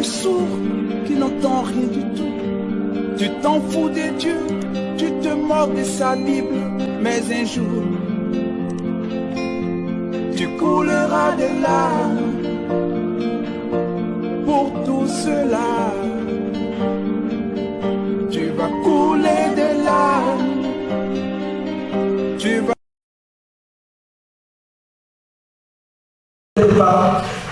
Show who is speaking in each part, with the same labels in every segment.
Speaker 1: sourd qui n'entend rien du tout. Tu t'en fous des dieux, tu te moques de sa Bible, mais un jour, tu couleras des larmes pour tout cela. Tu vas couler des larmes, tu vas...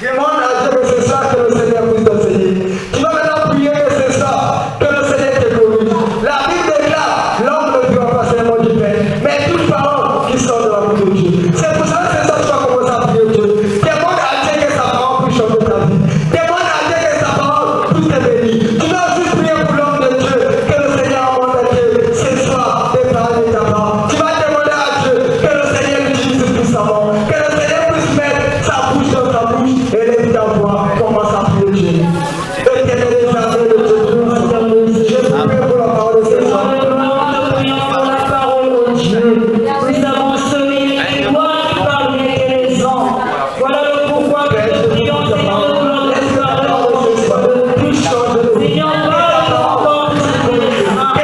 Speaker 2: Demande à Dieu que c'est ça que le Seigneur puisse t'enseigner. Tu vas maintenant prier que c'est ça que le Seigneur te glorifie. La Bible déclare, l'homme ne vivra pas seulement du pain, mais toute parole qui sort de la bouche de Dieu. C'est pour ça que c'est ça que tu vas commencer à prier Dieu. Demande à Dieu que sa parole puisse changer ta vie. Demande à Dieu que sa parole puisse te bénir. Tu dois aussi prier pour l'homme de Dieu, que le Seigneur envoie à Dieu ce soir des paroles de ta part. Tu vas demander à Dieu que le Seigneur l'utilise puissamment, que le Seigneur puisse mettre sa bouche dans ta bouche et laisse ta voix. Commence à prier Dieu. Éternel et jamais de Dieu, je prie pour la parole de ce soir.
Speaker 3: Nous prions la parole de Dieu. Nous avons semé les gloires qui parlent les hommes. Voilà le pourquoi que nous prions, Seigneur, de vouloir la parole de Dieu. Seigneur, parle encore de ce que nous avons.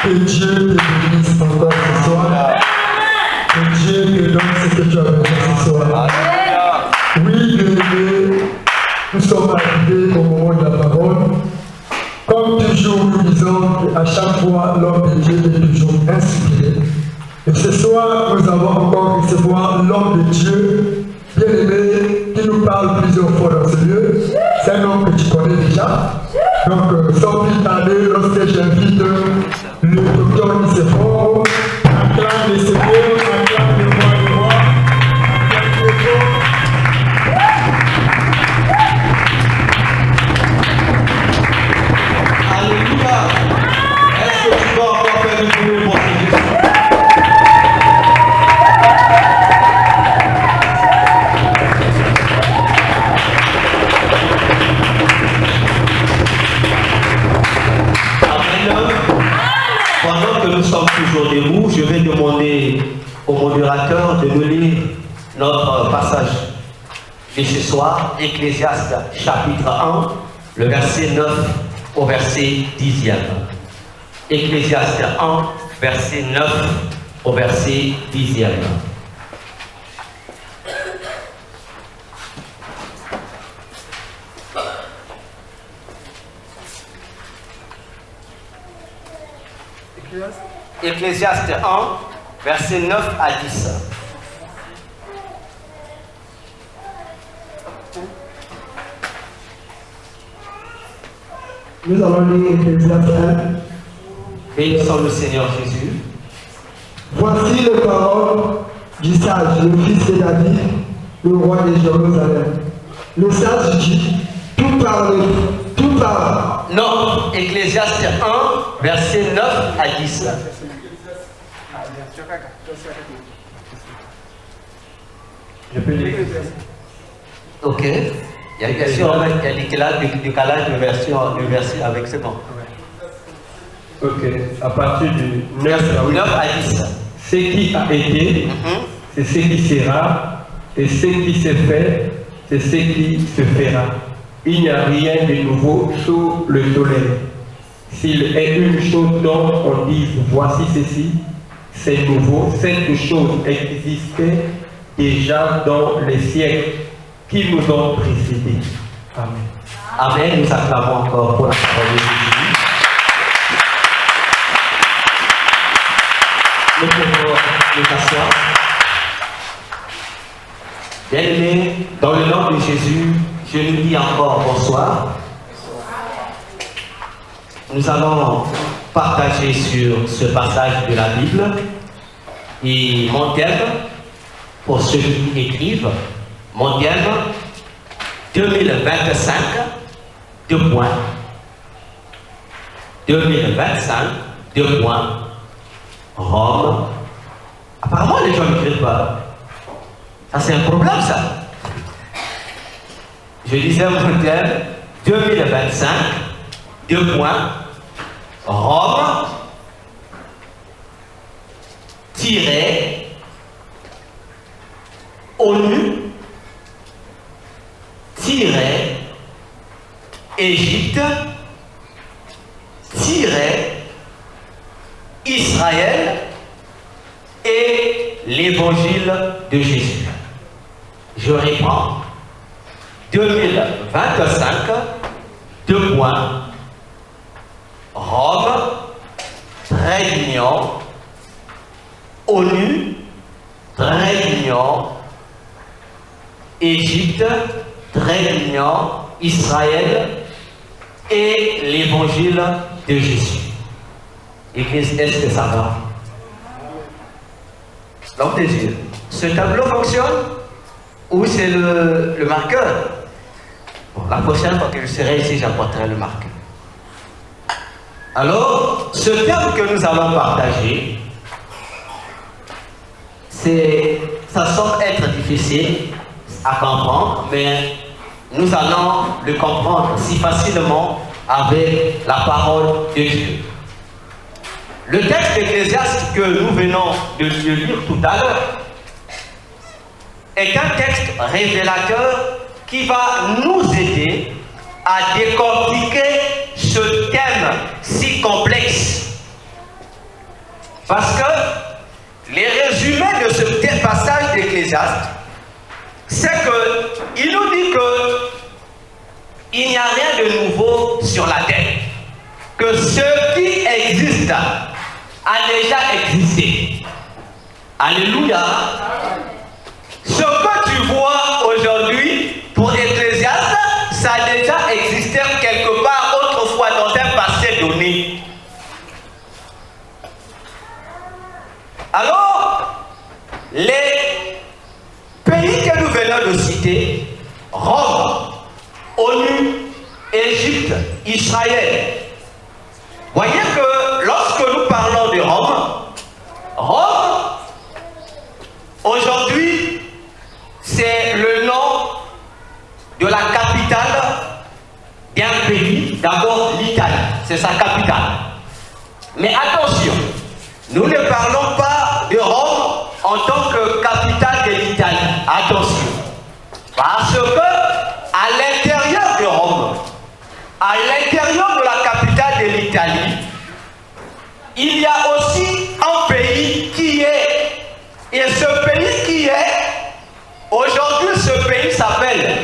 Speaker 2: Que Dieu te bénisse encore ce soir. Que Dieu te donne ce que tu as besoin ce soir. Oui, bien-aimés, nous sommes arrivés au moment de la parole. Comme toujours, nous disons qu'à chaque fois, l'homme de Dieu est toujours inspiré. Et ce soir, nous allons encore recevoir l'homme de Dieu, bien-aimé, qui nous parle plusieurs fois dans ce lieu. C'est un homme que tu connais déjà. Donc, sans plus tarder, lorsque j'invite le docteur Nicéphore, acclame les secours, acclame les voix de moi,
Speaker 4: Alléluia. Est-ce que tu vas encore faire du bruit pour Jésus? Pendant que nous sommes toujours debout, je vais demander au modérateur de nous lire notre passage de ce soir, Ecclésiaste chapitre 1, le verset 9 au verset 10e. Ecclésiaste 1, verset 9 au verset 10e. Ecclésiaste 1, verset 9 à 10.
Speaker 2: Nous allons lire Ecclésiaste 1.
Speaker 4: Bénissons le Seigneur Jésus.
Speaker 2: Voici les paroles du sage, le fils de David, le roi de Jérusalem. Le sage dit, tout parle.
Speaker 4: Non, Ecclésiaste 1, verset 9 à 10.
Speaker 2: Je peux lire.
Speaker 4: Ok. Il y a une question, il y a décalage de version avec ce nom.
Speaker 5: Ok, à partir du 9
Speaker 4: à 10.
Speaker 5: Ce qui a été, c'est ce qui sera, et ce qui s'est fait, c'est ce qui se fera. Il n'y a rien de nouveau sous le soleil. S'il est une chose dont on dit voici ceci, c'est nouveau, cette chose existait déjà dans les siècles qui nous ont précédés. Amen.
Speaker 4: Amen. Nous acclamons encore pour la parole de Jésus. Nous pouvons nous asseoir. Bien-aimés, dans le nom de Jésus, je nous dis encore bonsoir. Nous allons partager sur ce passage de la Bible. Et mon thème, pour ceux qui écrivent, mon thème 2025, 2 points. 2025, 2 points. Rome. Apparemment, les gens n'écrivent pas. Ça, c'est un problème, ça. Je disais mon thème 2025, 2 points. Rome, tiré, ONU, tiré, Égypte, tiré, Israël et l'évangile de Jésus. Je reprends. 2025, 2 points. Rome, trait d'union. ONU, trait d'union. Égypte, trait d'union. Israël et l'évangile de Jésus. Église, est-ce que ça va? Donc, tes yeux. Ce tableau fonctionne? Ou c'est le marqueur? Bon, la prochaine fois que je serai ici, j'apporterai le marqueur. Alors, ce thème que nous allons partager, ça semble être difficile à comprendre, mais nous allons le comprendre si facilement avec la parole de Dieu. Le texte d'Ecclésiaste que nous venons de lire tout à l'heure est un texte révélateur qui va nous aider à décortiquer ce thème si complexe. Parce que les résumés de ce passage d'Ecclésiaste, c'est qu'il nous dit qu'il n'y a rien de nouveau sur la terre. Que ce qui existe a déjà existé. Alléluia. Ce que tu vois aujourd'hui pour Ecclésiaste, ça a déjà existé quelque part autrefois dans un passé donné. Alors, les pays que nous venons de citer, Rome, ONU, Égypte, Israël, voyez que lorsque nous parlons de Rome, aujourd'hui, c'est le nom de la capitale d'un pays, d'abord l'Italie, c'est sa capitale. Mais attention, nous ne parlons pas de Rome en tant que capitale de l'Italie. Attention, parce que à l'intérieur de Rome, à l'intérieur de la capitale de l'Italie, il y a aussi un pays qui est, et ce pays qui est, aujourd'hui ce pays s'appelle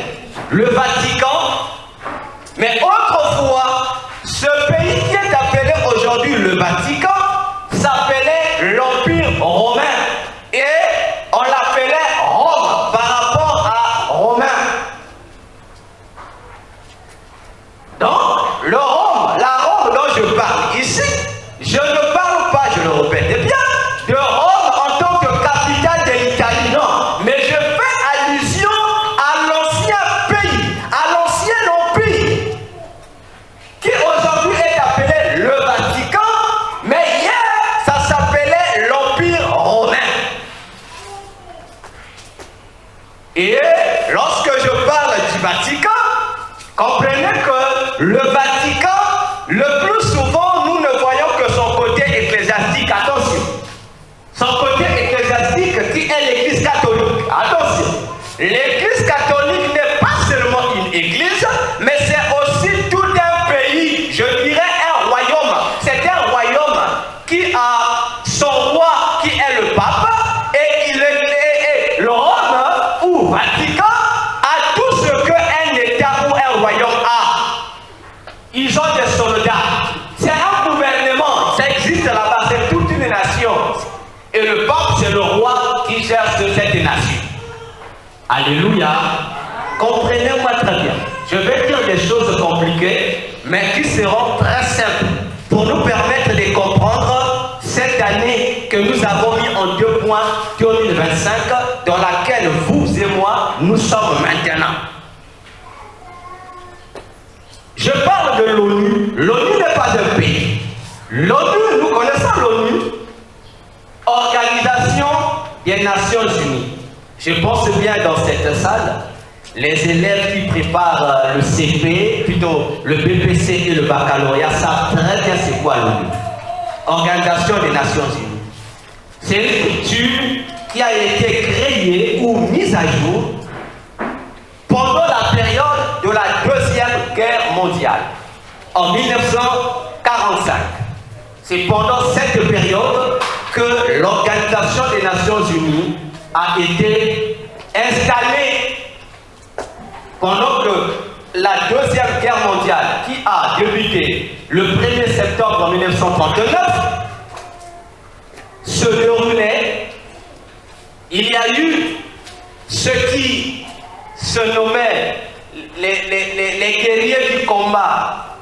Speaker 4: le Vatican, mais autrefois, ce pays qui est appelé aujourd'hui le Vatican s'appelait l'Empire romain, et on l'appelait Rome par rapport à Romain. Donc, la Rome dont je parle ici, je ne parle pas, je le L'église catholique n'est pas seulement une église, mais c'est aussi tout un pays, je dirais un royaume. C'est un royaume qui a son roi qui est le pape et le Rome ou Vatican a tout ce qu'un État ou un royaume a. Ils ont des soldats. C'est un gouvernement. Ça existe là-bas. C'est toute une nation. Et le pape, c'est le roi qui gère cette nation. Alléluia. Comprenez-moi très bien. Je vais dire des choses compliquées, mais qui seront très simples pour nous permettre de comprendre cette année que nous avons mis en 2 points 2025, dans laquelle vous et moi, nous sommes maintenant. Je parle de l'ONU. L'ONU n'est pas un pays. L'ONU, nous connaissons l'ONU, Organisation des Nations Unies. Je pense bien dans cette salle, les élèves qui préparent le CP, plutôt le BPC et le baccalauréat savent très bien c'est quoi l'ONU. Organisation des Nations Unies. C'est une structure qui a été créée ou mise à jour pendant la période de la Deuxième Guerre mondiale, en 1945. C'est pendant cette période que l'Organisation des Nations Unies a été installée, pendant que la Deuxième Guerre mondiale, qui a débuté le 1er septembre 1939, se déroulait. Il y a eu ce qui se nommait les guerriers du combat.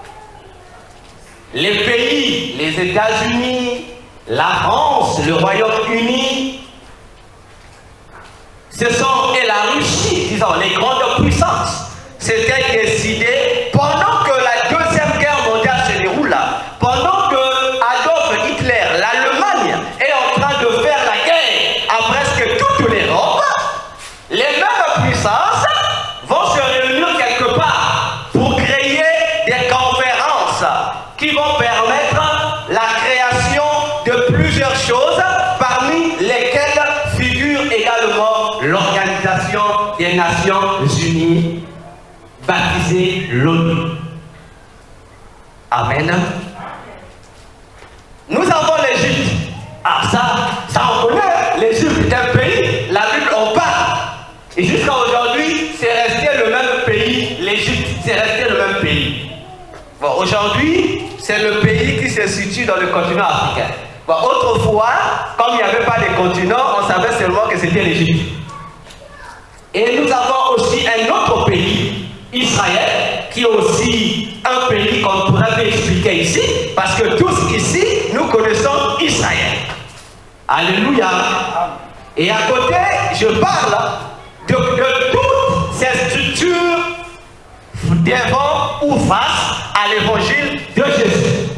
Speaker 4: Les pays, les États-Unis, la France, le Royaume-Uni, et la Russie, disons, les grandes puissances, s'étaient décidées pendant que la Deuxième Guerre mondiale se déroule, pendant que Adolf Hitler, l'Allemagne, est en train de faire la guerre à presque toute l'Europe, les mêmes puissances vont se réunir quelque part pour créer des conférences qui vont permettre la création de plusieurs choses, parmi lesquelles figure également l'Organisation des Nations Unies, baptisée l'ONU. Amen. Nous avons l'Égypte. Ah, ça on connaît. L'Égypte est un pays, la Bible en parle. Et jusqu'à aujourd'hui, c'est resté le même pays. L'Égypte, c'est resté le même pays. Bon, aujourd'hui, c'est le pays qui se situe dans le continent africain. Bon, autrefois, comme il n'y avait pas de continent, on savait seulement que c'était l'Égypte. Et nous avons aussi un autre pays, Israël, qui est aussi un pays qu'on pourrait expliquer ici, parce que tous ici, nous connaissons Israël. Alléluia. Et à côté, je parle de toutes ces structures devant ou face à l'évangile de Jésus.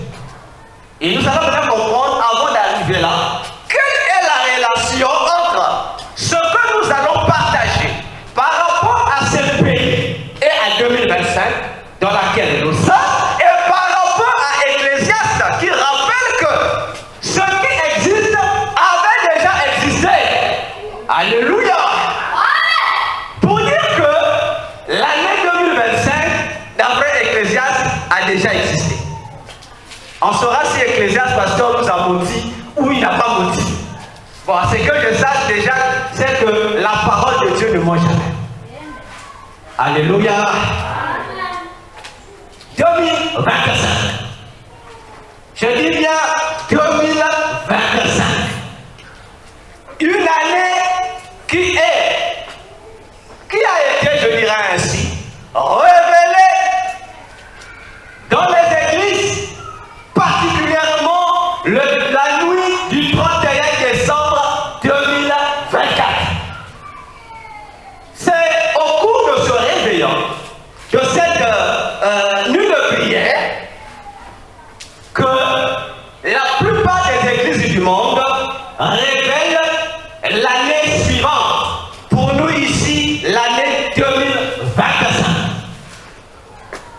Speaker 4: Et nous allons maintenant comprendre, avant d'arriver là, quelle est la relation entre ce que nous allons partager par rapport à ce pays et à 2025 dans laquelle nous sommes, et par rapport à Ecclésiaste qui rappelle que ce qui existe avait déjà existé. Alléluia. Pour dire que l'année 2025, d'après Ecclésiaste, a déjà existé. On saura si Ecclésiaste, pasteur, nous a menti ou il n'a pas menti. Bon, ce que je sache déjà, c'est que la parole de Dieu ne ment jamais. Alléluia. 2025. Je dis bien 2025. Une année qui a été, je dirais ainsi, révélée dans les églises, particulièrement la nuit du 31 décembre 2024. C'est au cours de ce réveillon, de cette nuit de prière, que la plupart des églises du monde révèlent l'année suivante. Pour nous ici, l'année 2025.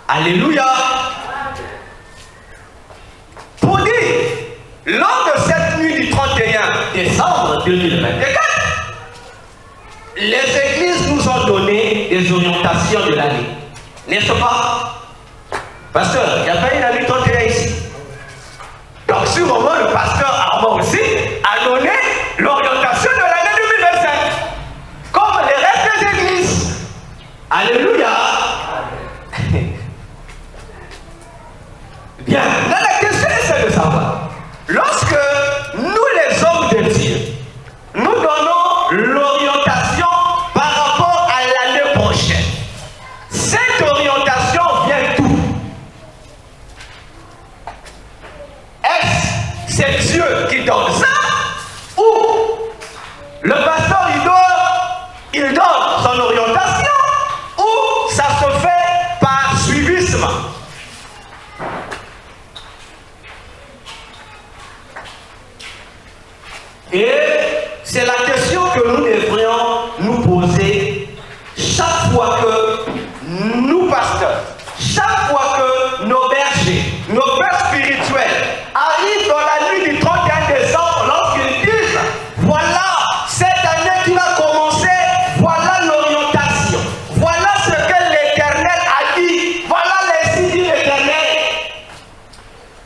Speaker 4: Alléluia. Pour dire, lors de cette nuit du 31 décembre 2024, les églises nous ont donné des orientations de l'année. N'est-ce pas? Pasteur, il n'y a pas une année qui est ici. Donc, sur le moment, le pasteur Armand aussi a donné l'orientation de l'année 2025. Comme les restes des églises. Alléluia. Bien, là, la question est celle de savoir. Lorsque nous, les hommes de Dieu, nous donnons l'orientation par rapport à l'année prochaine, cette orientation vient d'où? Est-ce c'est Dieu qui donne ça? Ou le pasteur il donne son orientation? Ou ça se fait par suivisme? Et c'est la question que nous devrions nous poser chaque fois que nous, pasteurs, chaque fois que nos bergers, nos pères spirituels arrivent dans la nuit du 31 décembre, lorsqu'ils disent, voilà cette année qui va commencer, voilà l'orientation, voilà ce que l'Éternel a dit, voilà les signes de l'Éternel.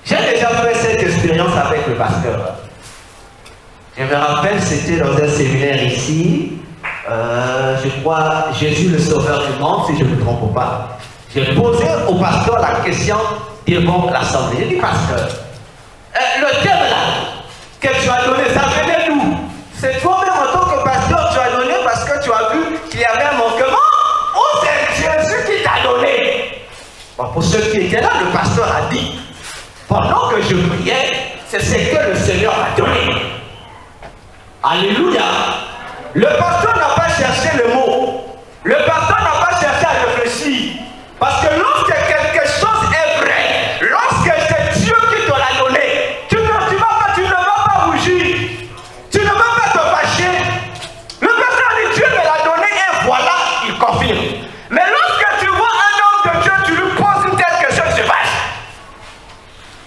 Speaker 4: J'ai déjà fait cette expérience avec le pasteur. Je me rappelle, c'était dans un séminaire ici, je crois, Jésus le Sauveur du monde, si je ne me trompe pas. J'ai posé au pasteur la question devant l'assemblée. J'ai dit, pasteur, le thème là, que tu as donné, ça venait d'où? C'est toi-même en tant que pasteur, tu as donné parce que tu as vu qu'il y avait un manquement? Ou c'est Jésus qui t'a donné? Bon, pour ceux qui étaient là, le pasteur a dit, pendant que je priais, c'est ce que le Seigneur m'a donné. Alléluia. Le pasteur n'a pas cherché le mot. Le pasteur n'a pas cherché à réfléchir. Parce que lorsque quelque chose est vrai, lorsque c'est Dieu qui te l'a donné, tu ne vas pas rougir. Tu ne vas pas te fâcher. Le pasteur dit Dieu me l'a donné et voilà, il confirme. Mais lorsque tu vois un homme de Dieu, tu lui poses une telle question, il se fâche.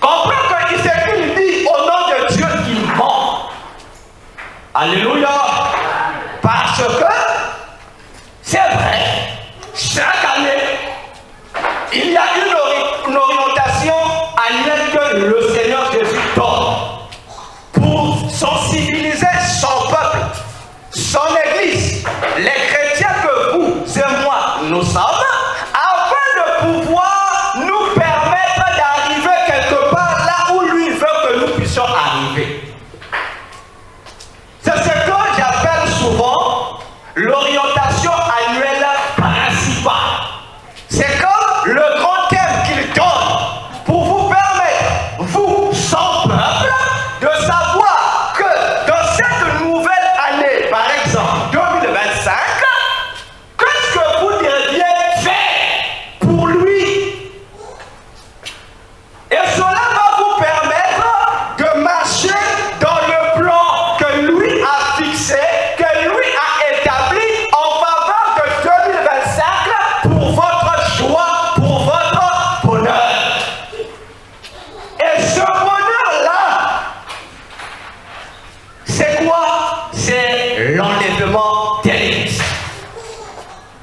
Speaker 4: Comprends que ce qu'il dit au nom de Dieu, il ment. Alléluia. Parce que c'est vrai, chaque année, il y a une orientation annuelle que le Seigneur Jésus donne pour sensibiliser son peuple, son église, les chrétiens que vous et moi nous sommes, afin de pouvoir nous permettre d'arriver quelque part là où lui veut que nous puissions arriver. C'est ce que j'appelle souvent l'orientation annuelle principale. C'est comme le grand thème qu'il donne pour vous permettre, vous, son peuple, de savoir que dans cette nouvelle année, par exemple 2025, qu'est-ce que vous devriez faire pour lui? Et cela va vous permettre de marcher dans le plan que lui a fixé, que lui a établi en faveur de 2025 pour votre joie, pour votre bonheur. Et ce bonheur-là, c'est quoi? C'est l'enlèvement des l'église.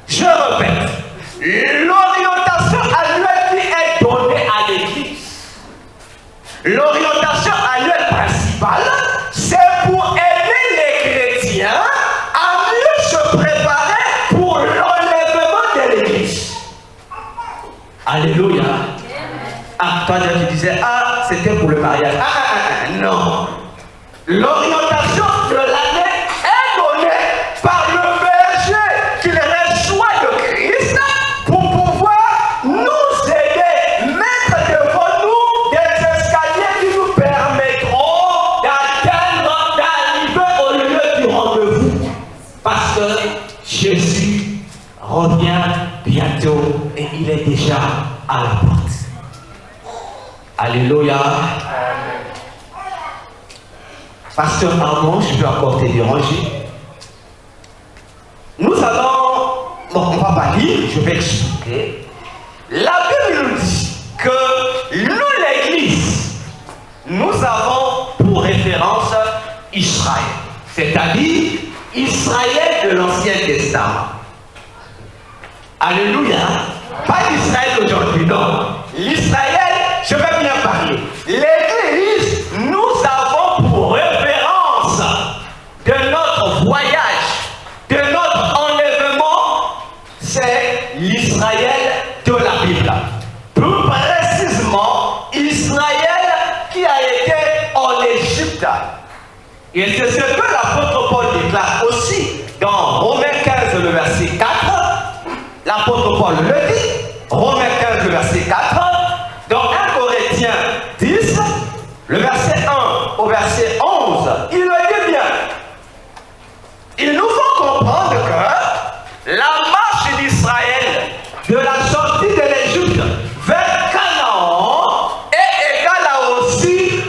Speaker 4: Je répète, l'orientation annuelle qui est donnée à l'église, l'orientation annuelle principale, c'est pour aider les chrétiens à mieux se préparer pour l'enlèvement de l'église. Alléluia. Ah, toi tu disais, ah, c'était pour le mariage. Non. L'orientation de l'année est donnée par le berger qui reçoit de Christ pour pouvoir nous aider, mettre devant nous des escaliers qui nous permettront d'arriver au lieu du rendez-vous. Parce que Jésus revient bientôt et il est déjà à la porte. Alléluia. Pasteur Armand, je peux encore te déranger. Nous allons, bon, on ne va pas lire, je vais expliquer. La Bible nous dit que nous, l'Église, nous avons pour référence Israël. C'est-à-dire Israël de l'Ancien Testament. Alléluia. Pas l'Israël d'aujourd'hui, non. L'Israël, je vais bien parler. L'Église, nous avons pour référence de notre voyage, de notre enlèvement, c'est l'Israël de la Bible. Plus précisément, Israël qui a été en Égypte. Et c'est ce que l'apôtre Paul déclare aussi dans Romains 15, le verset 4. L'apôtre Paul le dit, Romains 15, le verset 4. Dans 1 Corinthiens 10, le verset 1 au verset 11, il le dit bien. Il nous faut comprendre que la marche d'Israël de la sortie de l'Égypte vers Canaan est égale aussi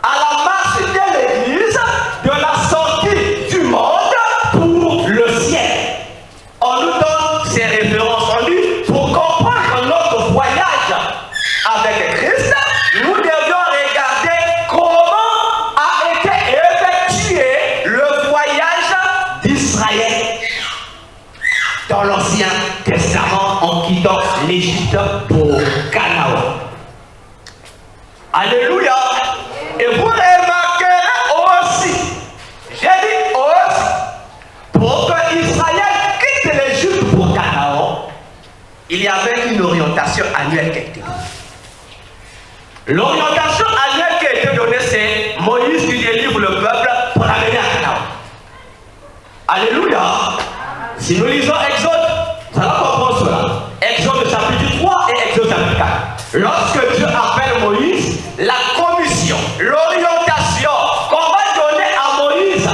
Speaker 4: à la marche de l'Église de la sortie du monde pour le ciel. On nous donne ces références en lui pour comprendre notre voyage avec Christ. Nous devions regarder comment a été effectué le voyage d'Israël dans l'Ancien Testament en quittant l'Égypte pour Canaan. Alléluia. Et vous remarquerez aussi, j'ai dit aussi, pour que Israël quitte l'Égypte pour Canaan, il y avait une orientation annuelle qui était donnée. L'orientation annuelle qui a été donnée, c'est Moïse qui délivre le peuple pour l'amener à Canaan. Alléluia. Si nous lisons Exode, nous allons comprendre cela. Exode chapitre 3 et Exode chapitre 4. Lorsque Dieu appelle Moïse, la commission, l'orientation qu'on va donner à Moïse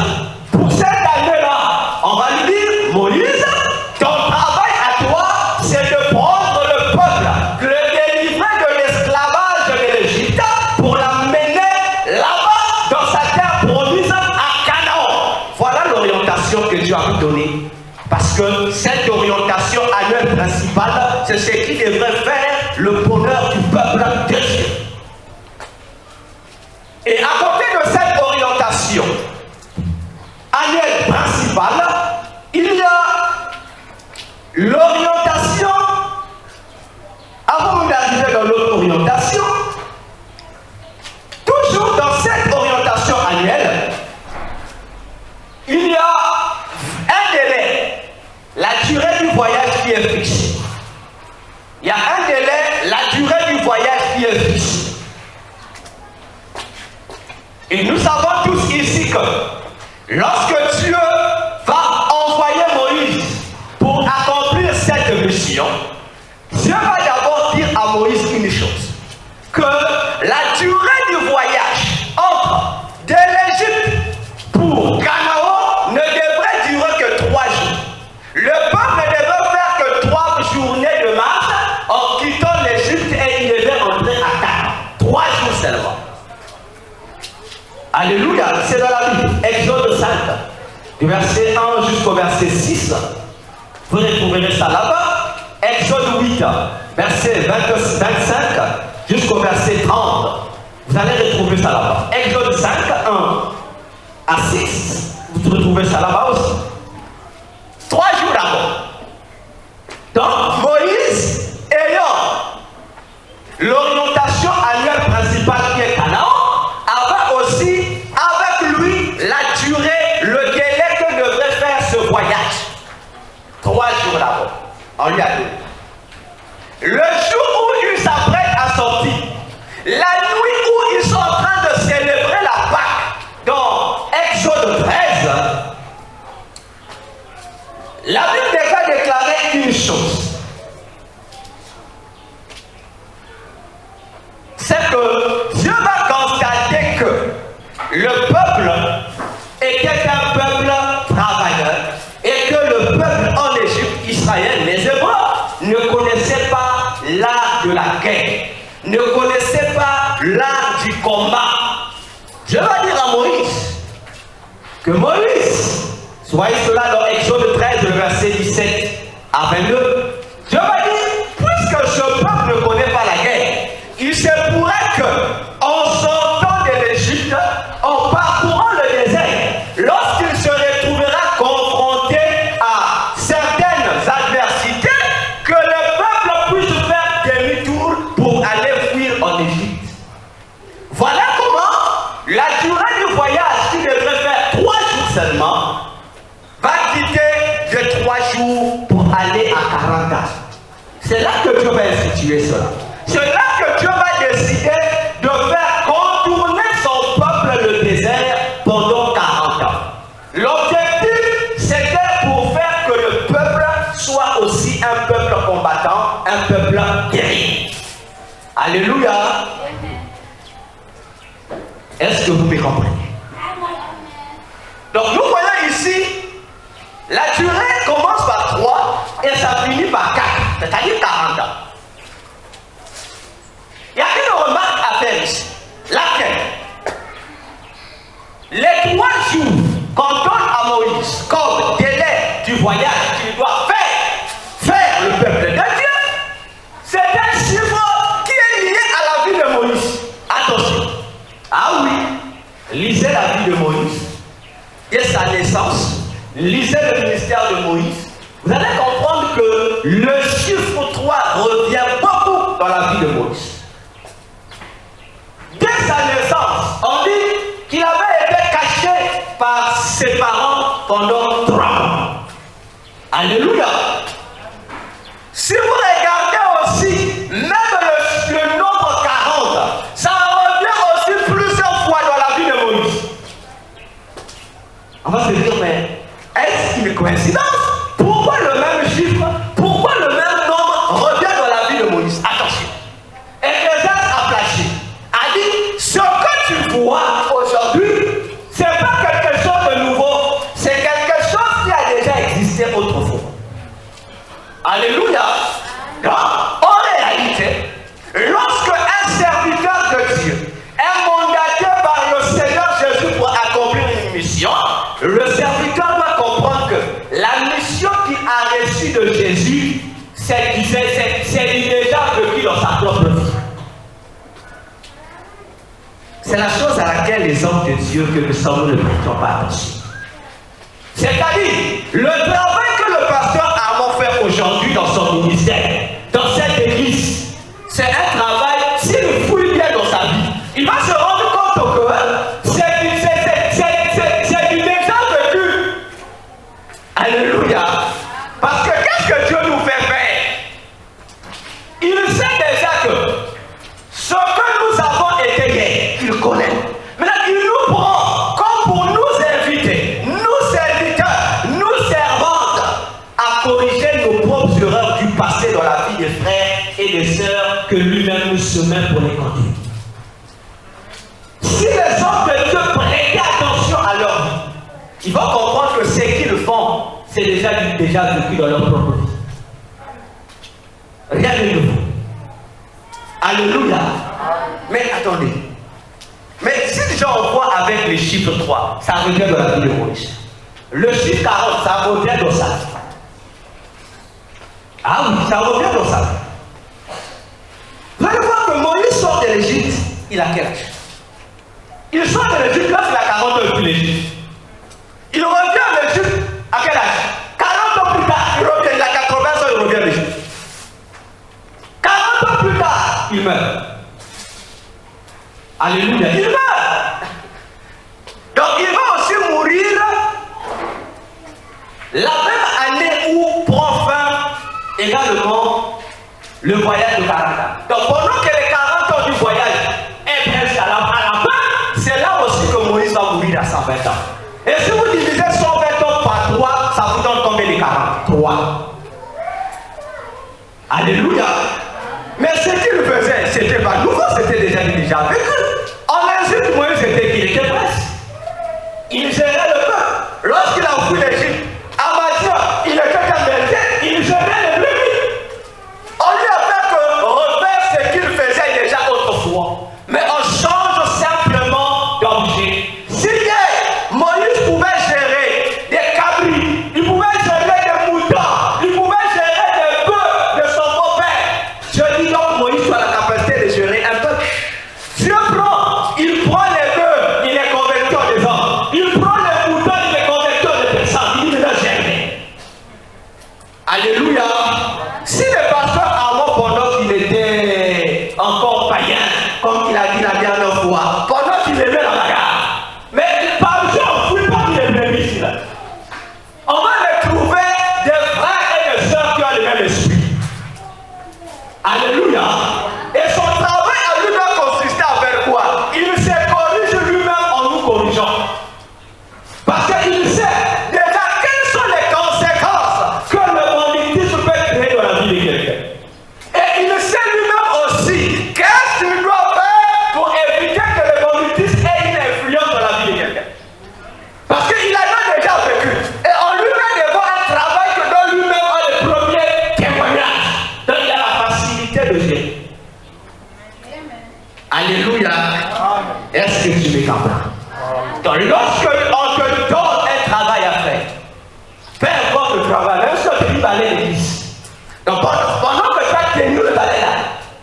Speaker 4: pour cette année-là, on va lui dire, Moïse, ton travail à toi, c'est de prendre le peuple, de le délivrer de l'esclavage de l'Égypte pour l'amener là-bas dans sa terre promise à Canaan. Voilà l'orientation que Dieu a pu donner. Parce que cette orientation annuelle principale, c'est ce qui devrait faire le bonheur du peuple de Dieu. Et à côté de cette orientation annuelle principale, il y a l'orientation, avant d'arriver dans l'autre orientation, toujours dans cette orientation annuelle, il y a un délai. La durée du voyage qui est fixe. Il y a un délai, la durée du voyage qui est fixe. Et nous savons tous ici que lorsque Dieu va envoyer Moïse pour accomplir cette mission, Dieu va d'abord dire à Moïse une chose, que la durée du voyage entre de l'Égypte pour Canaan ne devrait durer que 3 jours. Le peuple ne devait faire que 3 journées de marche en quittant l'Égypte et il devait entrer à Canaan. 3 jours seulement. Alléluia, c'est dans la Bible. Exode 5, du verset 1 jusqu'au verset 6. Vous retrouverez ça là-bas. Exode 8, verset 25 jusqu'au verset 30. Vous allez retrouver ça là-bas. Exode 5, 1 à 6. Vous retrouvez ça là-bas aussi. 3 jours d'abord. Donc, Moïse, ayant l'orientation annuelle principale qui est Canaan, avait aussi avec lui la durée, le délai que devrait faire ce voyage. 3 jours d'abord. On lui a donné. Le jour où il s'apprête à sortir, la nuit où ils sont en train de célébrer la Pâque, dans Exode 13, la Bible va déclarer une chose. C'est que Dieu va constater que le peuple était un peuple travailleur et que le peuple en Égypte, Israël, les Hébreux, ne connaissaient pas l'art de la guerre, ne connaissaient pas l'art du combat. Dieu va dire à Moïse que Moïse, soyez cela dans Exode 13, le verset 17 à 22. Dieu va dire, puisque ce peuple ne connaît pas la guerre, il se pourrait qu'en sortant de l'Égypte, en parcourant le désert, lorsqu'il se retrouvera la durée du voyage qui devrait faire 3 jours seulement va quitter de 3 jours pour aller à 40 ans. C'est là que Dieu va instituer cela. C'est là que Dieu va décider de faire contourner son peuple le désert pendant 40 ans. L'objectif, c'était pour faire que le peuple soit aussi un peuple combattant, un peuple guerrier. Alléluia. Est-ce que vous me comprenez? Donc nous voyons ici, la durée commence par 3 et ça finit par 4, c'est-à-dire 40 ans. Il y a une remarque à faire ici. Laquelle? Les 3 jours qu'on donne à Moïse comme délai du voyage qu'il doit faire le peuple de Dieu, c'est un chiffre qui est lié à la vie de Moïse. Attention. Ah oui, lisez la vie de Moïse et sa naissance. Lisez le ministère de Moïse. Vous allez comprendre que le chiffre 3 revient beaucoup dans la vie de Moïse. Dès sa naissance, on dit qu'il avait été caché par ses parents pendant 3 mois. Alléluia. Si vous regardez aussi, même le nombre 40, ça revient aussi plusieurs fois dans la vie de Moïse. On va se dire, mais est-ce une coïncidence? Pourquoi le même chiffre, pourquoi le même nombre revient dans la vie de Moïse? Attention. Ecclésiaste a flashé, a dit, ce que tu vois aujourd'hui, ce n'est pas quelque chose de nouveau, c'est quelque chose qui a déjà existé autrefois. Alléluia. Donc, en réalité, lorsque un serviteur de Dieu est mandaté par le Seigneur Jésus pour accomplir une mission, le serviteur doit comprendre que la mission qu'il a reçue de Jésus, c'est déjà vécu dans sa propre vie. C'est la chose à laquelle les hommes de Dieu que nous sommes ne prêtons pas attention. C'est-à-dire, le travail que le pasteur Armand fait aujourd'hui dans son ministère, dans cette église, c'est un travail, s'il fouille bien dans sa vie, il va se rendre compte que c'est du déjà vécu. Alléluia. Parce que qu'est-ce que Dieu nous fait faire? Il sait déjà que ce que nous avons été hier, il connaît. Maintenant, il nous prend comme pour nous inviter, nous serviteurs, nous servantes, à corriger nos propres erreurs du passé dans la vie des frères et des sœurs que lui-même nous soumet pour les conduire. Si les hommes de Dieu prêtaient attention à leur vie, ils vont comprendre que ce qu'ils font, c'est déjà vécu dans leur propre vie. Rien de nouveau. Alléluia. Mais attendez. Mais si déjà on voit avec le chiffre 3, ça revient dans la vie de Moïse. Le chiffre 40, ça revient dans sa vie. Ah oui, ça revient dans sa vie. Vous allez voir que Moïse sort de l'Égypte, il a quel âge? Il sort de l'Égypte lorsqu'il a 40 ans depuis l'Égypte. Il revient en Égypte à quel âge? 40 ans plus tard, il revient, il a 80 ans, il revient en Égypte. 40 ans plus tard, il meurt. Alléluia, il meurt. Donc il va aussi mourir la même année où prend fin également le voyage de 40 ans. Donc pendant que les 40 ans du voyage est presque à la fin, c'est là aussi que Moïse va mourir à 120 ans. Et si vous divisez 120 ans par 3, ça vous donne combien de 43? Alléluia. Mais ce qu'il faisait, c'était pas nouveau, c'était déjà vécu. En Égypte, Moïse était qui? Il était prince. Il gérait le peuple. Lorsqu'il a fui l'Égypte, à Madian, il était un berger, il gérait les brebis. On lui a fait que refaire ce qu'il faisait déjà autrefois. Mais on change simplement d'objet. Si Moïse pouvait gérer des cabris, il pouvait gérer des moutons, il pouvait gérer des bœufs de son beau-père. Je dis donc Moïse a la capacité de gérer un peuple. Dieu prend, il prend les bœufs, il les convertit en des hommes. Il prend les moutons, il les convertit en des personnes. Il ne les gérer. Alléluia. Si le pasteur Armand, pendant qu'il était encore païen, comme il a dit la dernière fois, pendant qu'il aimait la bagarre, que tu mets en place. Donc, lorsque on te donne un travail à faire, peu importe le travail, même si on te dit balayer l'église. Donc, pendant que tu as tenu le balai là,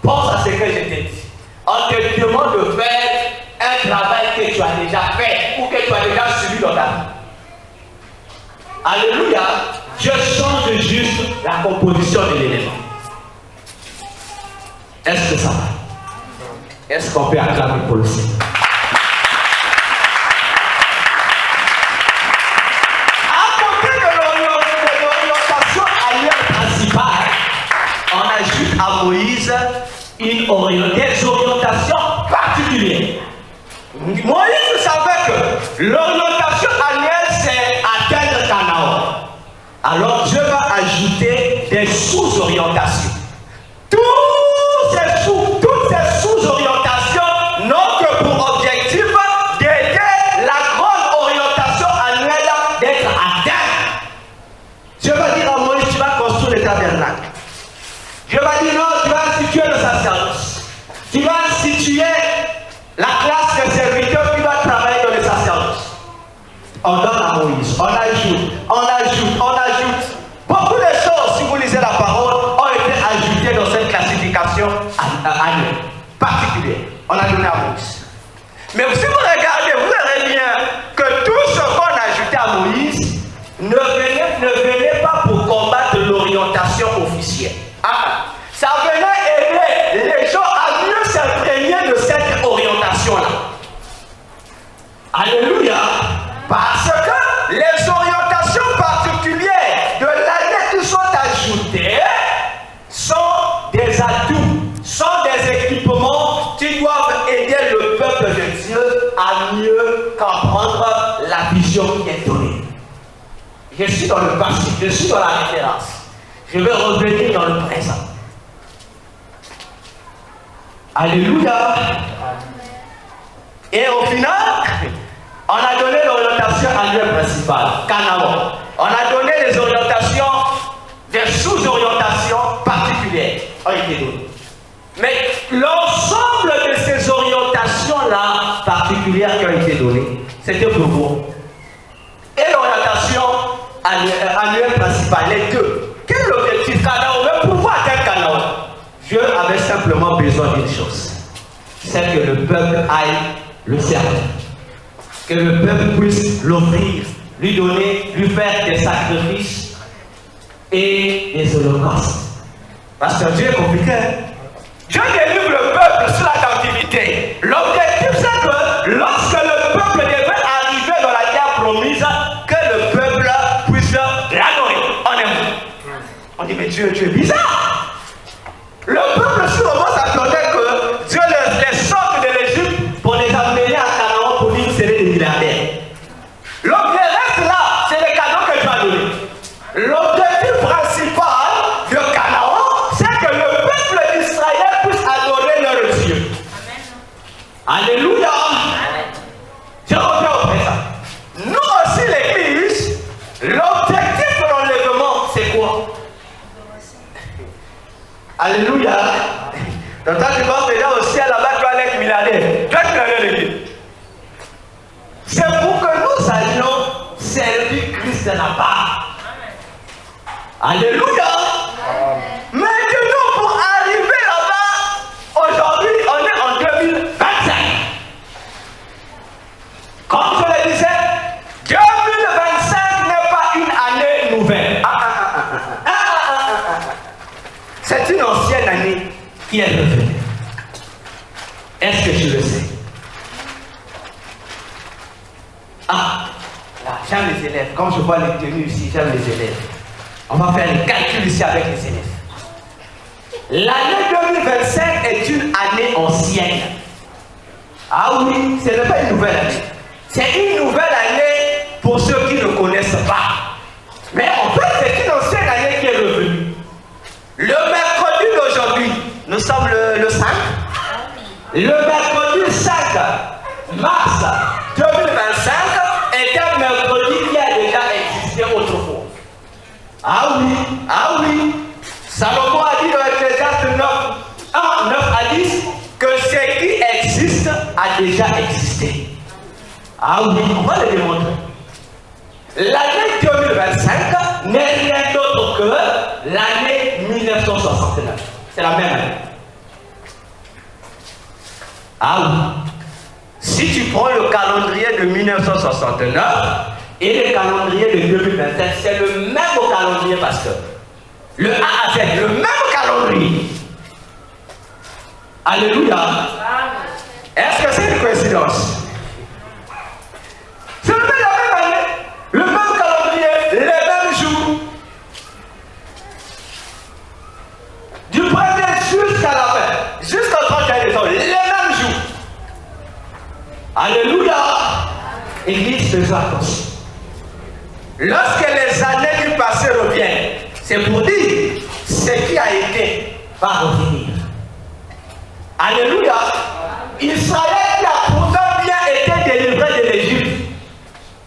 Speaker 4: pense à ce que je t'ai dit. On te demande de faire un travail que tu as déjà fait ou que tu as déjà subi dans ta vie. Alléluia. Dieu change juste la composition de l'élément. Est-ce que ça va? Est-ce qu'on peut acclamer pour le Seigneur? À côté de l'orientation annuelle principale, on ajoute à Moïse des orientations particulières. Moïse savait que l'orientation annuelle, c'est atteindre Canaan. Alors Dieu va ajouter des sous-orientations. Toutes ces sous-orientations n'ont que pour objectif d'aider la grande orientation annuelle d'être atteinte. Dieu va dire à Moïse, tu vas construire le tabernacle. Dieu va dire non, tu vas instituer le sacerdoce. Tu vas instituer la classe des serviteurs qui doit travailler dans le sacerdoce. On donne à Moïse, on ajoute. Beaucoup de choses, si vous lisez la parole, ont été ajoutées dans cette classification annuelle, particulière. On a donné à Moïse. Mais si vous regardez, vous verrez bien que tout ce qu'on a ajouté à Moïse ne venait pas pour combattre l'orientation officielle. Ça venait aider les gens à mieux s'imprégner de cette orientation-là. Alléluia. Parce que les orientations particulières de l'année qui sont ajoutées sont des atouts, sont des équipements qui doivent aider le peuple de Dieu à mieux comprendre la vision qui est donnée. Je suis dans le passé, je suis dans la référence. Je vais revenir dans le présent. Alléluia. Et au final, on a donné l'orientation annuelle principale, Canaan. On a donné les orientations, des sous-orientations particulières ont été données. Mais l'ensemble de ces orientations-là particulières qui ont été données, c'était pour vous. Et l'orientation annuelle principale, les deux. Quel est l'objectif Canaan? Mais pourquoi atteindre Canaan? Dieu avait simplement besoin d'une chose. C'est que le peuple aille le servir. Que le peuple puisse l'offrir, lui donner, lui faire des sacrifices et des holocaustes. Parce que Dieu est compliqué. Dieu délivre le peuple sur la captivité. L'objectif, c'est que lorsque le peuple devait arriver dans la terre promise, que le peuple puisse l'adorer. On dit, mais Dieu est bizarre. Le peuple sur le moment s'attendait que Dieu les sorte de l'Égypte pour les amener à Canaan pour dire que c'est des milliardaires. L'objectif là, c'est les cadeaux que Dieu a donnés. L'objectif principal de Canaan, c'est que le peuple d'Israël puisse adorer leur Dieu. Alléluia. Je reviens au présent. Nous aussi, l'Église, l'objectif de l'enlèvement, c'est quoi? Alléluia. Donc toi tu penses déjà au ciel là-bas, tu vas être milliardaire. Tu vas être milliardaire. C'est pour que nous allions servir Christ là-bas. Alléluia. Maintenant pour arriver là-bas, aujourd'hui on est en 2025. Comme je le disais, 2025 n'est pas une année nouvelle. C'est une ancienne année qui est revenue. Est-ce que tu le sais? Là, j'aime les élèves. Comme je vois les tenues ici, j'aime les élèves. On va faire les calculs ici avec les élèves. L'année 2025 est une année ancienne. Ah oui, ce n'est pas une nouvelle année. C'est une nouvelle année pour ceux qui ne connaissent pas. Mais en fait, c'est une ancienne année qui est revenue. Le mercredi d'aujourd'hui, nous sommes le 5. Le mercredi 5 mars 2025 est un mercredi qui a déjà existé autrefois. Ah oui. Salomon a dit dans Ecclésiaste 9 à 10 que ce qui existe a a déjà existé. Ah oui, on va le démontrer. L'année 2025 n'est rien d'autre que l'année 1969. C'est la même année. Ah oui. Si tu prends le calendrier de 1969 et le calendrier de 2025, c'est le même calendrier, pasteur. Le A à Z, le même calendrier. Alléluia. Est-ce que c'est une coïncidence? C'est la même année, le même calendrier, les mêmes jours. Du premier jusqu'à la fin, jusqu'au 31 décembre, les mêmes jours. Alléluia. Église, faisons attention. Lorsque les années du passé reviennent, c'est pour dire ce qui a été va revenir. Alléluia. Israël a pourtant bien été délivré de l'Égypte.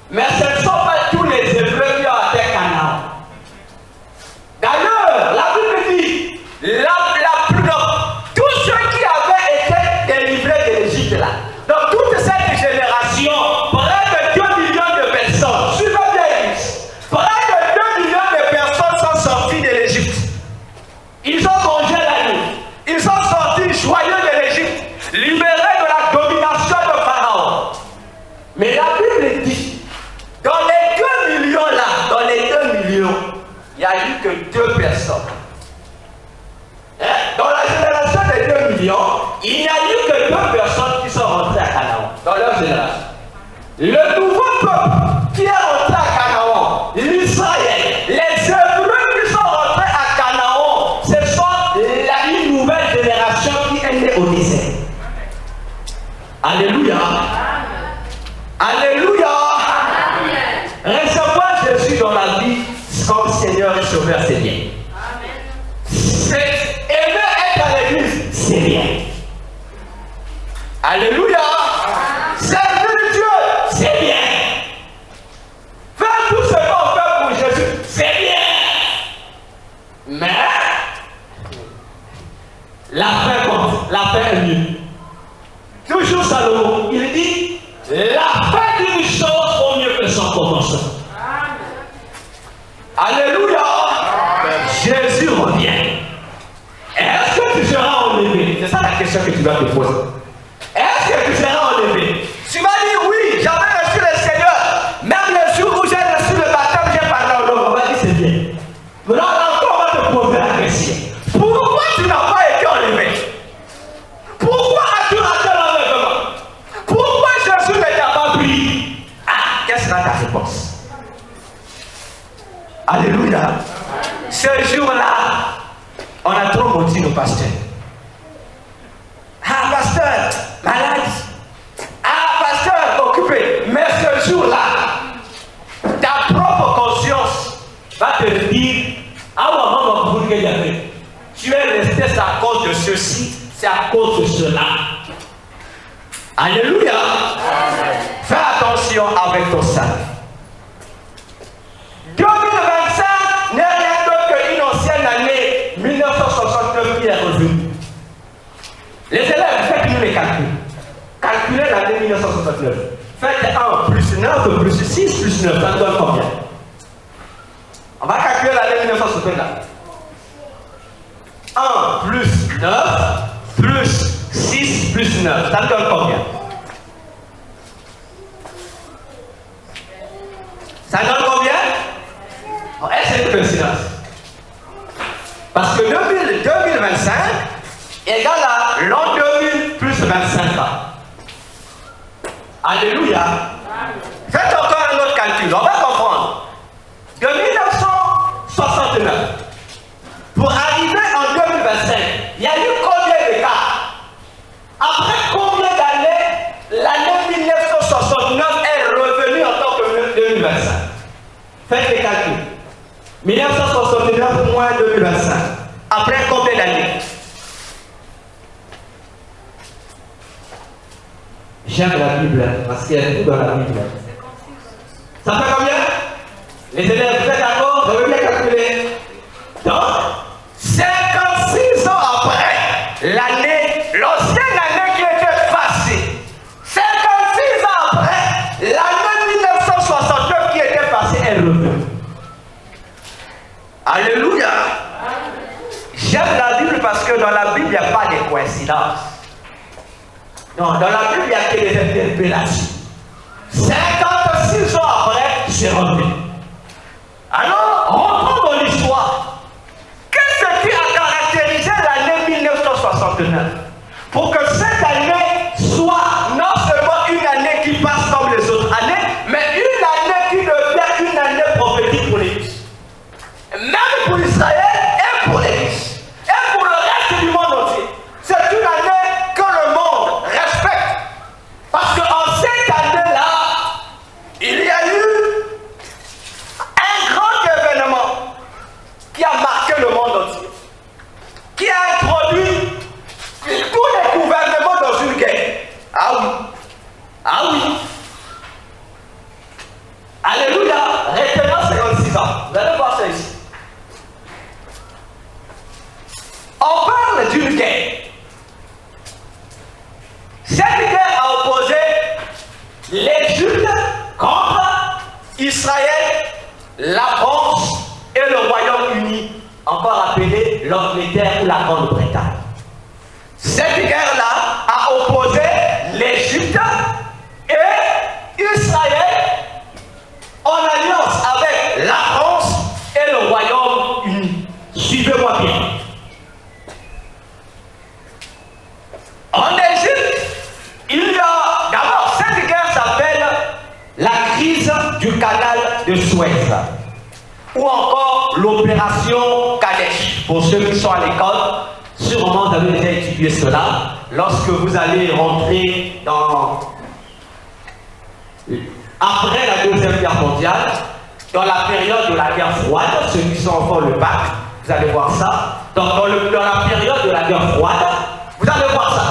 Speaker 4: Mais ce ne sont pas tous les Hébreux qui ont atteint Canaan. D'ailleurs, la Bible dit, tous ceux qui avaient été délivrés de l'Égypte là, donc toute cette génération, près de 2 millions de personnes, suivez bien, près de 2 millions de personnes sont sorties de l'Égypte. Ils ont mangé la nuit. Ils sont sortis joyeux de l'Égypte, libérés de la domination de Pharaon. Mais la Bible dit, dans les 2 millions là, dans les 2 millions, il n'y a eu que 2 personnes. Dans la génération des 2 millions, il n'y a eu que 2 personnes qui sont rentrées à Canaan. Dans leur génération. Le nouveau peuple qui est rentré à Canaan, l'Israël, les Hébreux qui sont rentrés à Canaan, ce sont une nouvelle génération qui est née au désert. Alléluia. Alléluia. Recevoir Jésus dans la vie comme Seigneur et Sauveur, c'est bien. Aimer être à l'église, c'est bien. Alléluia. Servir Dieu, c'est bien. Faire tout ce qu'on fait pour Jésus, c'est bien. Mais la fin compte, la fin est mieux. Toujours Salomon, il dit, la fin d'une chose vaut mieux que son commencement. Alléluia. Jésus revient. Est-ce que tu seras enlevé? C'est ça la question que tu dois te poser. Est-ce que tu seras enlevé? Tu m'as dit oui, j'avais reçu le Seigneur. Même le jour où j'ai reçu le baptême, j'ai parlé au nom. On va dire c'est bien. Maintenant, encore, on va te poser la question. Pourquoi tu n'as pas été enlevé? Pourquoi as-tu raté l'enlèvement? Pourquoi Jésus ne t'a pas pris? Ah, quelle sera ta réponse? Alléluia. Ce jour-là, on a trop maudit nos pasteurs. Ah, pasteur, malade. Ah, pasteur, occupé. Mais ce jour-là, ta propre conscience va te dire, ah, maman, tu es resté, c'est à cause de ceci, c'est à cause de cela. Alléluia. Fais attention avec ton salut. 2025 n'est rien d'autre qu'une ancienne année 1969 qui est revenue. Les élèves, faites-nous les calculs. Calculez l'année 1969. Faites 1 plus 9 plus 6 plus 9, ça donne combien? On va calculer l'année 1969. 1 plus 9 plus 6 plus 9, ça donne combien? Ça donne combien? Est-ce que c'est une coïncidence? Parce que 2025 égale à l'an 2000 plus 25 ans. Alléluia. Faites encore un autre calcul, on va comprendre. De 1969 pour arriver en 2025, il y a eu combien de cas? Après combien d'années l'année 1969 est revenue en tant que 2025? Faites les calculs. 1969 moins 2025. Après combien d'années? J'aime la Bible parce qu'il y a tout dans la Bible. Ça fait combien? Les élèves, vous êtes d'accord? Vous avez bien calculé. Donc, 56 ans après l'année, l'ancienne année qui était passée, 56 ans après, c'est revenu. Alors, rentrons dans l'histoire. Qu'est-ce qui a caractérisé l'année 1969 pour que cette année soit non seulement une année qui passe comme les autres années, mais une année qui devient une année prophétique pour l'Église. Même pour Israël et pour l'Église. Et pour le reste du monde entier. C'est une année que le monde respecte. Parce qu'en cette année-là, il y a eu un grand événement qui a marqué le monde entier, qui a introduit tous les gouvernements dans une guerre. Ah oui. Ah oui. Alléluia. Retenons 56 ans. Vous allez voir ça ici. On parle d'une guerre. Cette guerre a opposé l'Égypte contre Israël, la France et le Royaume-Uni, encore appelé l'Angleterre ou la Grande-Bretagne. Cette guerre-là a opposé l'Égypte et Israël en alliance avec la France et le Royaume-Uni. Suivez-moi bien. En Égypte, il y a d'abord cette guerre s'appelle la crise du canal de Suez ou encore l'opération Kadesh. Pour ceux qui sont à l'école, sûrement vous avez déjà étudié cela. Lorsque vous allez rentrer dans après la Deuxième Guerre mondiale, dans la période de la guerre froide, ceux qui sont encore le bac, vous allez voir ça. Donc dans la période de la guerre froide, vous allez voir ça.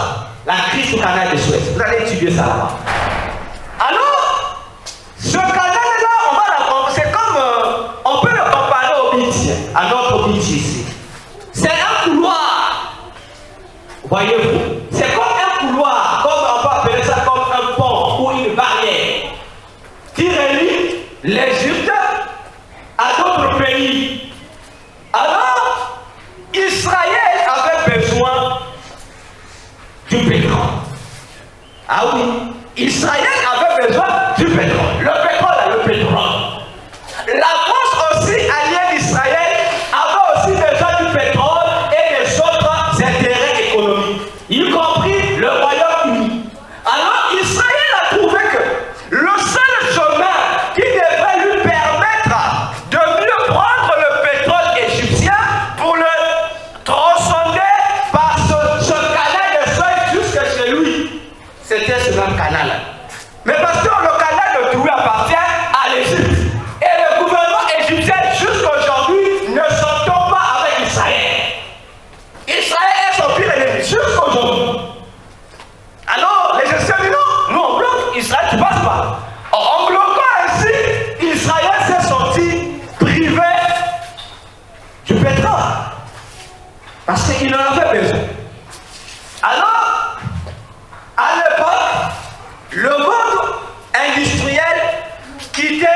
Speaker 4: La crise du canal de Suez. Vous allez étudier ça là-bas. Alors, ce canal-là, on va l'apprendre. C'est comme, on peut le comparer au beach, à notre beach ici. C'est un couloir. Voyez-vous? C'est comme un couloir, comme on peut appeler ça comme un pont ou une barrière qui relie l'Égypte à d'autres pays. Alors, Israël avait besoin du pétrole. Ah oui, Israël avait besoin du pétrole. Le pétrole. La France aussi, alliée d'Israël, avait aussi besoin du pétrole et des autres intérêts économiques, y compris le Royaume-Uni. Alors Israël a trouvé que le seul chemin qui devrait lui permettre de mieux prendre le pétrole égyptien pour le tronçonner par ce canal de Suez jusque chez lui, c'était ce même canal. Mais parce que le canal de Douai appartient à l'Égypte. Et le gouvernement égyptien jusqu'à aujourd'hui ne s'entend pas avec Israël. Israël est son pire ennemi jusqu'à aujourd'hui. Alors les Égyptiens disent non, nous on bloque, Israël tu passes pas. En bloquant ainsi, Israël s'est senti privé du pétrole. Parce qu'il en avait besoin. Alors, à l'époque, le monde industriel quittait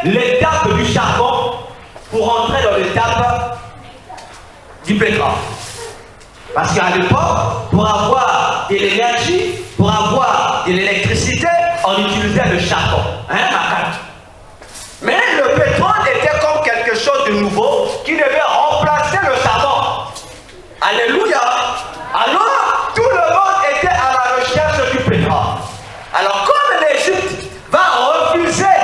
Speaker 4: l'étape du charbon pour entrer dans l'étape du pétrole. Parce qu'à l'époque, pour avoir de l'énergie, pour avoir de l'électricité, on utilisait le charbon, macane. Mais le pétrole était comme quelque chose de nouveau qui devait remplacer le charbon. Alléluia. Alors, tout le monde était à la recherche du pétrole. Alors, comme l'Égypte va refuser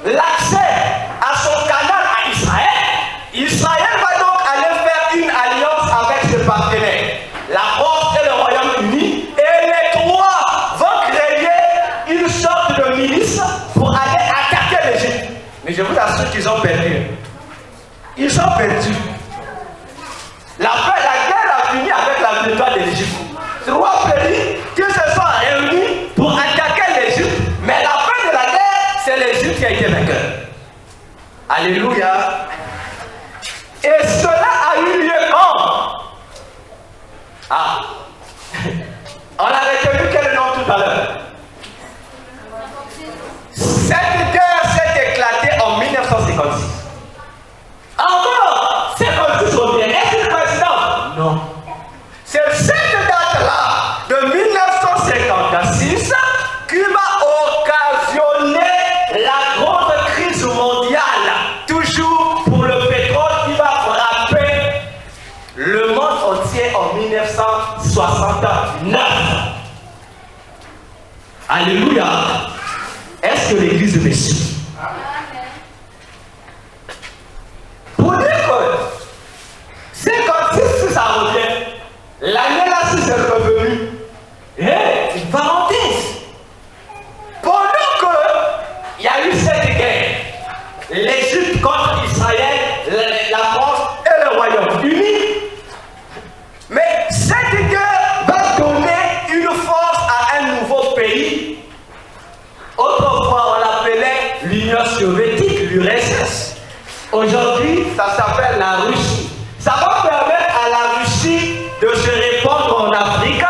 Speaker 4: l'accès à son canal à Israël, Israël va donc aller faire une alliance avec ses partenaires, la France et le Royaume-Uni, et les trois vont créer une sorte de milice pour aller attaquer l'Égypte. Mais je vous assure qu'ils ont perdu. Ils ont perdu. La guerre a fini avec la victoire de l'Égypte. Trois pays qui se sont réunis pour attaquer l'Égypte, mais la fin de la guerre, c'est l'Égypte qui a été vainqueur. Alléluia. Et cela a eu lieu quand? Ah, on a retenu quel nom tout à l'heure? Cette guerre s'est éclatée en 1956. Encore 56 revient. Est-ce une coïncidence? Non. C'est cette date-là de 1956 qui va occasionner 69. Alléluia. Est-ce que l'église me suit? Pour dire que 56, si ça revient, l'année là, si c'est revenu, et une parenthèse. Pendant qu'il y a eu cette guerre, l'Égypte contre Israël, la France et le Royaume-Uni, mais cette guerre va donner une force à un nouveau pays. Autrefois, on l'appelait l'Union soviétique, l'URSS. Aujourd'hui, ça s'appelle la Russie. Ça va permettre à la Russie de se répandre en Afrique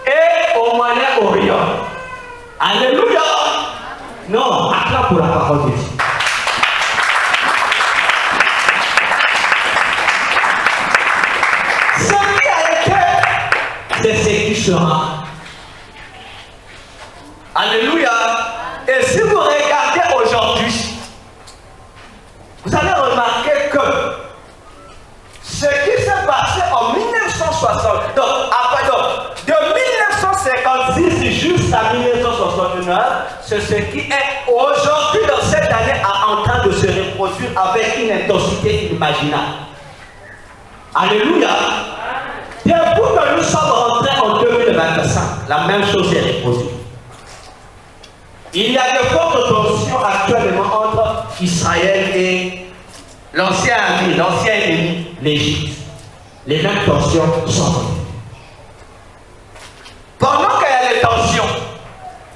Speaker 4: et au Moyen-Orient. Alléluia! Non, acclame pour la parole de Dieu. Ce qui a été, c'est ce qui sera. Alléluia! Et si vous regardez aujourd'hui, vous allez remarquer que ce qui s'est passé en 1960, de 1956 jusqu'à 1969, c'est ce qui est aujourd'hui dans cette année en train de se reproduire avec une intensité inimaginable. Alléluia. Depuis que nous sommes rentrés en 2025, la même chose est reproduite. Il y a de fortes tensions actuellement entre Israël et l'ancien ami, l'ancien ennemi, l'Égypte. Les mêmes tensions sont venues. Pendant qu'il y a les tensions,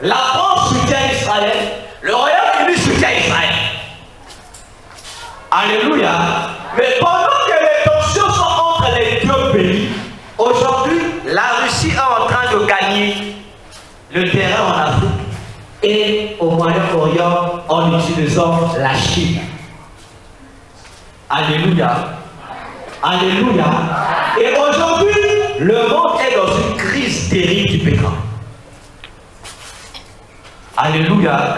Speaker 4: la France soutient Israël, le Royaume-Uni soutient Israël. Alléluia. Mais pendant que les tensions sont entre les deux pays, aujourd'hui, la Russie est en train de gagner le terrain en Afrique et au Moyen-Orient en utilisant la Chine. Alléluia. Alléluia. Et aujourd'hui, le monde est dans une crise terrible du pétrole. Alléluia.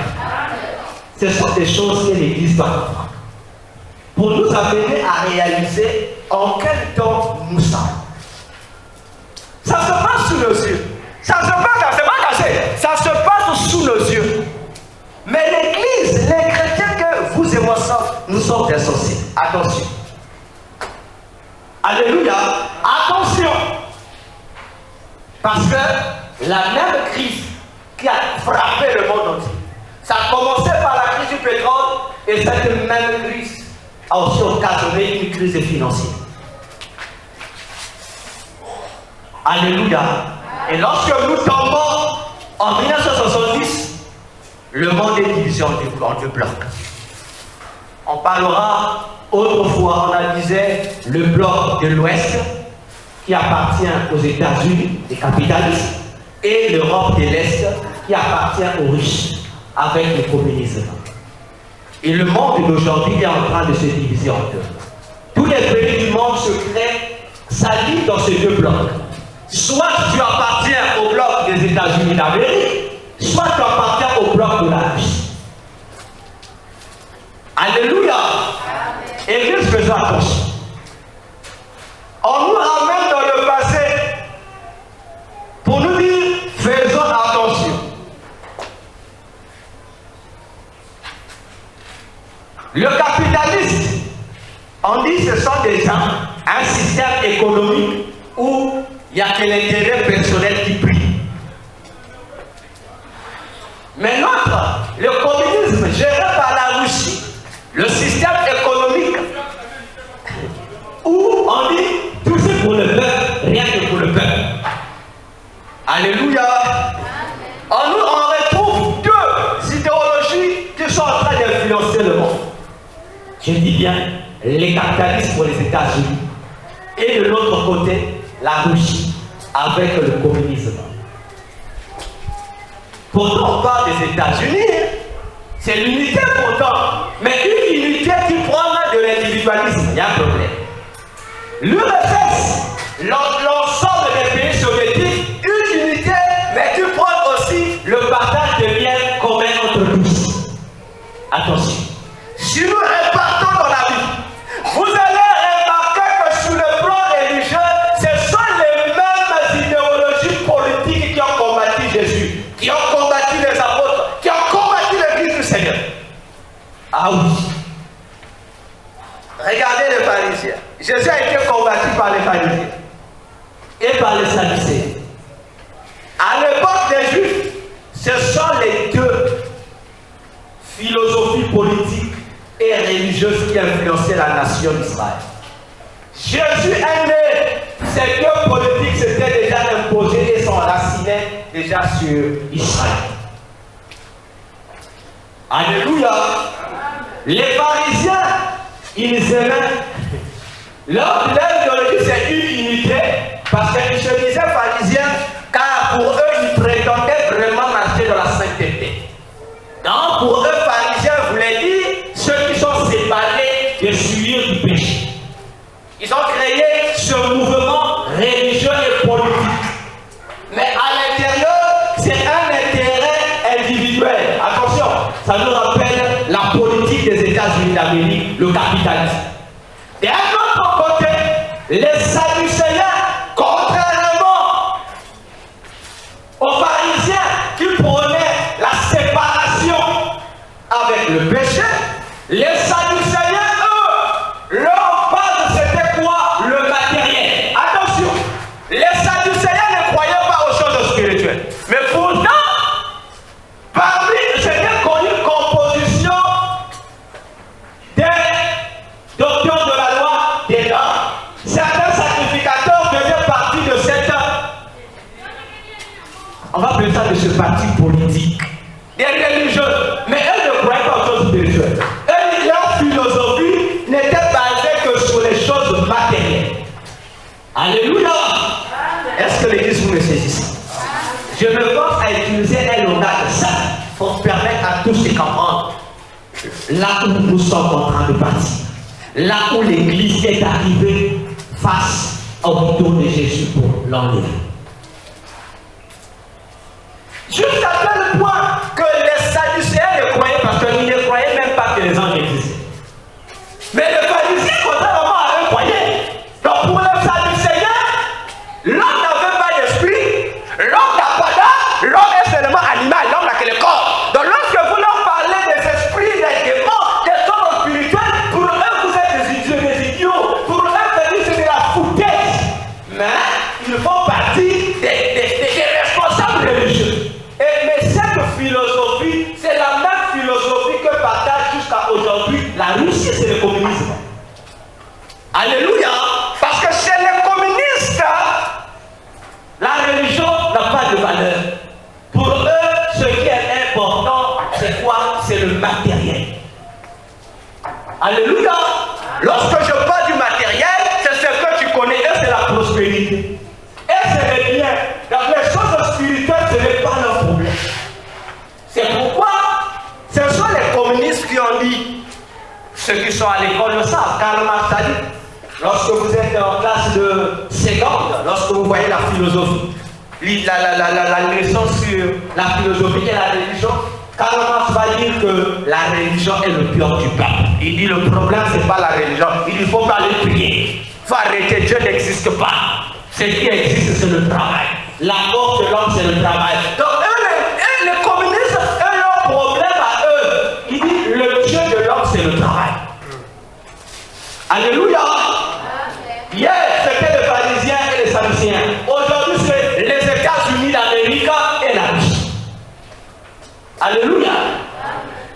Speaker 4: Ce sont des choses que l'Église doit comprendre. Pour nous amener à réaliser en quel temps nous sommes. Ça se passe sous nos yeux. Ça se passe, c'est pas caché. Ça se passe sous nos yeux. Mais l'Église, les chrétiens que vous et moi sommes, nous sommes des sorciers. Attention. Alléluia. Attention. Parce que la même crise qui a frappé le monde entier, ça a commencé par la crise du pétrole et cette même crise a aussi occasionné une crise financière. Alléluia. Et lorsque nous tombons en 1970, le monde est divisé en deux blocs. On parlera autrefois, on analysait le bloc de l'Ouest qui appartient aux États-Unis, les capitalistes, et l'Europe de l'Est qui appartient aux riches avec le communisme. Et le monde d'aujourd'hui est en train de se diviser en deux. Tous les pays du monde se créent, s'allient dans ces deux blocs. Soit tu appartiens au bloc des États-Unis d'Amérique, soit tu appartiens au bloc de la Russie. Alléluia. Église, faisons attention. On nous ramène dans le passé pour nous dire faisons attention. Le capitaliste, on dit ce sont des gens, un système économique où il n'y a que l'intérêt personnel qui prime. Mais notre, le communisme géré par la Russie, le système économique où on dit tout c'est pour le peuple, rien que pour le peuple. Alléluia. On retrouve deux idéologies qui sont en train d'influencer le monde. Je dis bien les capitalistes pour les États-Unis et de l'autre côté la Russie avec le communisme. Pourtant on parle des États-Unis, c'est l'unité pourtant, mais une unité qui prend de l'individualisme, il y a un problème. L'URSS, l'ensemble des pays soviétiques, une unité, mais qui prend aussi le partage de biens communs entre tous. Attention, si nous répartons dans la vie, vous allez remarquer que sur le plan religieux, ce sont les mêmes Ah oui. Regardez les pharisiens. Jésus a été combattu par les pharisiens et par les sadducéens. À l'époque des Juifs, ce sont les deux philosophies politiques et religieuses qui influençaient la nation d'Israël. Jésus est né, ces deux politiques s'étaient déjà imposées et s'enracinaient déjà sur Israël. Alléluia. Les pharisiens, ils aimaient. Leur idéologie, c'est une unité, parce qu'ils se disaient pharisiens, car pour eux, ils prétendaient vraiment marcher dans la sainteté. Donc, pour eux, pharisiens voulait dire ceux qui sont séparés des souillures du péché. Ils ont créé ce mouvement religieux et politique. Mais à l'intérieur, c'est un intérêt individuel. Attention, ça nous rappelle la politique des États-Unis d'Amérique, le capitalisme. Et à l'autre côté, les sadducéens, contrairement aux pharisiens qui prônaient la séparation avec le péché, les sadducéens, eux, leur base c'était quoi? Le matériel. Attention, les sadducéens ne croyaient pas aux choses spirituelles. Mais pourtant, parmi c'était connu composition des docteurs de la loi des normes. Certains sacrificateurs faisaient partie de cette, on va appeler ça de ce parti politique, des religieux, mais eux ne croyaient pas aux choses spirituelles. Eux, leur philosophie n'était basée que sur les choses matérielles. Alléluia. Est-ce que l'église vous me saisissez? Je me force à utiliser un langage simple pour permettre à tous de comprendre là où nous sommes en train de partir. Là où l'église est arrivée face au retour de Jésus pour l'enlever. Jusqu'à tel point que les sadducéens ne croyaient, parce qu'ils ne croyaient même pas que les anges existaient. Mais les pharisiens, contrairement à eux, croyaient. Donc pour les sadducéens, l'homme n'avait pas d'esprit, l'homme n'a pas d'âme, l'homme est seulement animal, l'homme n'a que le corps. Donc lorsque vous leur parlez des esprits, des démons, des choses spirituelles, pour eux vous êtes des idiots, pour eux c'est de la foutaise. Mais ils font partie des responsables religieux. Mais cette philosophie, c'est la même philosophie que partage jusqu'à aujourd'hui la Russie, c'est le communisme. Alléluia. Parce que chez les communistes, la religion n'a pas de valeur. Pour eux, ce qui est important, c'est quoi? C'est le matériel. Alléluia. Lorsque je parle du matériel, c'est ce que tu connais, et c'est la prospérité. Et c'est les biens. Donc les choses spirituelles, ce n'est pas leur problème. C'est pourquoi ce sont les communistes qui ont dit, ceux qui sont à l'école le savent, Karl Marx a dit, lorsque vous êtes en classe de seconde, lorsque vous voyez la philosophie, la leçon sur la philosophie et la religion, Karl Marx va dire que la religion est le pire du peuple. Il dit le problème c'est pas la religion, il dit il faut pas aller prier, il faut arrêter, Dieu n'existe pas. Ce qui existe c'est le travail. La mort de l'homme c'est le travail. Donc eux, les communistes, leur problème à eux, il dit le Dieu de l'homme c'est le travail. Alléluia. Hier c'était les pharisiens et les sadducéens. Aujourd'hui c'est les États-Unis d'Amérique et la Russie. Alléluia.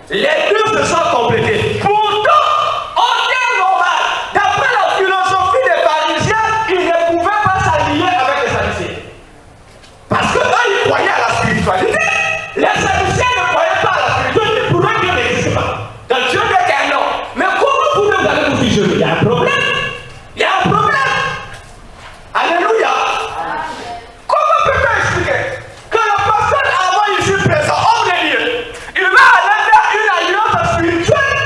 Speaker 4: Les deux se sont complétés. Pourtant, en temps normal, d'après la philosophie des pharisiens, ils ne pouvaient pas s'allier avec les sadducéens. Parce qu'eux, ils croyaient à la spiritualité. Les sadducéens ne croyaient pas à la spiritualité. Pour eux, Dieu n'existe pas. Donc Dieu n'est qu'un homme. Mais comment pouvez-vous aller vous dire il y a un problème? Il y a un problème. Alléluia. Comment peut-on expliquer que le pasteur avant ici présent, homme de Dieu, il va aller faire une alliance spirituelle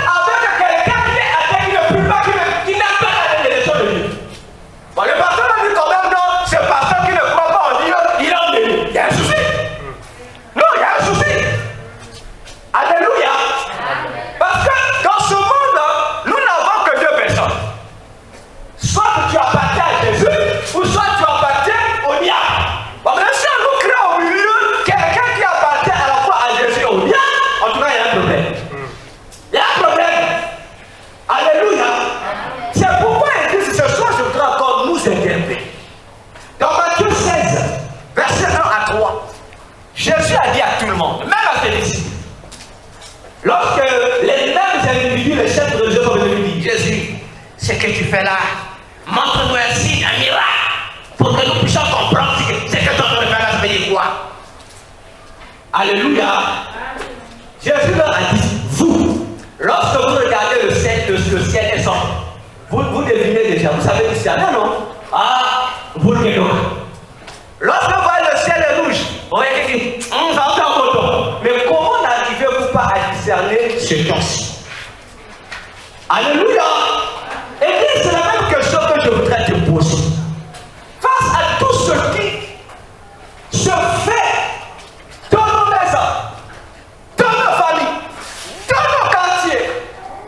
Speaker 4: Lorsque les mêmes individus, les chefs religieux sont venus dire, Jésus, ce que tu fais là, montre-nous un signe, un miracle, pour que nous puissions comprendre ce que tu es en train de faire là, ça veut dire quoi? Alléluia. Jésus leur a dit, vous, lorsque vous regardez le ciel est sombre, vous devinez déjà, vous savez du ciel, non? Ah, vous le voyez donc. Lorsque vous voyez le ciel est rouge, vous voyez que on va faire un bouton. Mais comment n'arrivez-vous pas à discerner ce temps-ci? Alléluia. Et bien, c'est la même question que je voudrais te poser. Face à tout ce qui se fait dans nos maisons, dans nos familles, dans nos quartiers,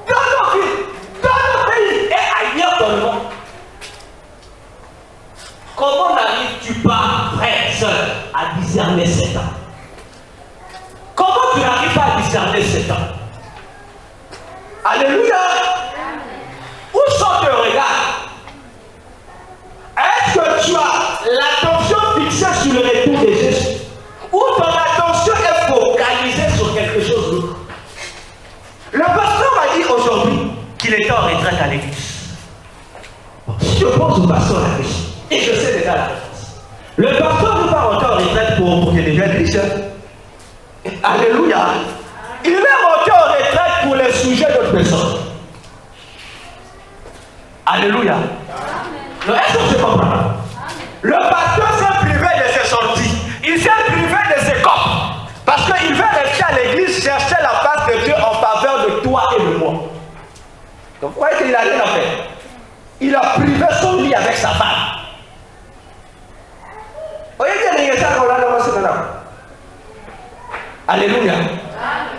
Speaker 4: dans nos villes, dans nos pays et ailleurs dans le monde, comment n'arrives-tu pas, frère, sœur, à discerner ces temps? Comment tu n'arrives pas à discerner ces temps? Alléluia. Où sont tes regards? Est-ce que tu as l'attention fixée sur le retour de Jésus? Ou ton attention est focalisée sur quelque chose d'autre? Le pasteur m'a dit aujourd'hui qu'il était en retraite à l'église. Si je pose au pasteur la question, et je sais déjà la réponse. Le pasteur ne va pas rentrer en retraite pour que les gens disent. Alléluia. Il va rentrer en retraite pour les sujets d'autres personnes. Alléluia. Est-ce que tu comprends? Le pasteur s'est privé de ses sorties. Il s'est privé de ses corps. Parce qu'il veut rester à l'église chercher la face de Dieu en faveur de toi et de moi. Donc vous voyez qu'il a rien à faire. Il a privé son lit avec sa femme. Alléluia.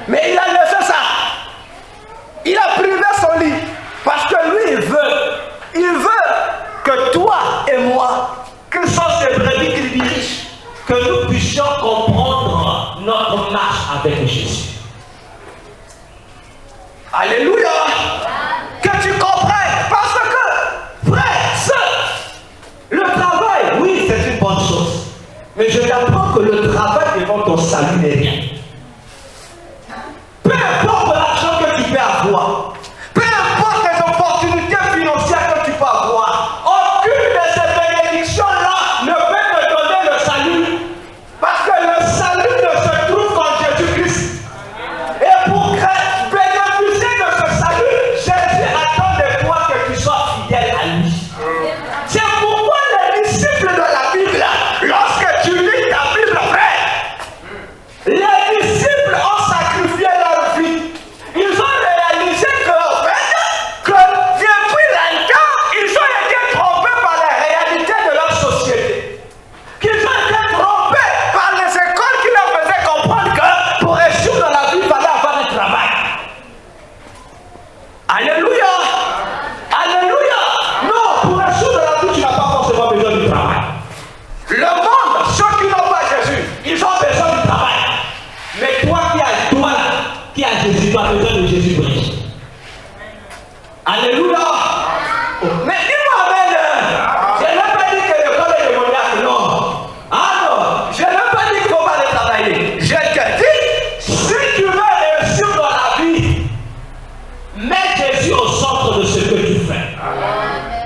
Speaker 4: Mais il a laissé ça. Il a privé son lit. Parce que lui, il veut que toi et moi, que sont ces brebis qu'il dirige, que nous puissions comprendre notre marche avec Jésus. Alléluia. Que tu comprennes. Parce que, frère, sœur, le travail, oui, c'est une bonne chose. Mais je t'apprends que le travail devant ton salut n'est rien. Peu importe l'argent que tu peux avoir, peu importe les opportunités financières que tu peux avoir, aucune de ces bénédictions-là ne peut te donner le salut. Parce que le salut ne se trouve qu'en Jésus-Christ. Et pour bénéficier de ce salut, Jésus attend de toi que tu sois fidèle à lui. C'est pourquoi les disciples de la Bible, lorsque tu lis ta Bible, frère, les disciples ont sacrifié leur vie. Ils ont réalisé que depuis longtemps, ils ont été trompés par les réalités de leur société. Qu'ils ont été trompés par les écoles qui leur faisaient comprendre que pour réussir dans la vie, il fallait avoir un travail. Alléluia. Alléluia. Non, pour réussir dans la vie, tu n'as pas forcément besoin du travail. Le monde, ceux qui n'ont pas Jésus, ils ont besoin du travail. Mais toi qui as Jésus, tu as besoin de Jésus-Christ. Alléluia. Mais dis-moi, amen. Je n'ai pas dit que l'école est démoniaque, non. Ah non, je n'ai pas dit qu'on va aller travailler. Je te dis, si tu veux réussir dans la vie, mets Jésus au centre de ce que tu fais.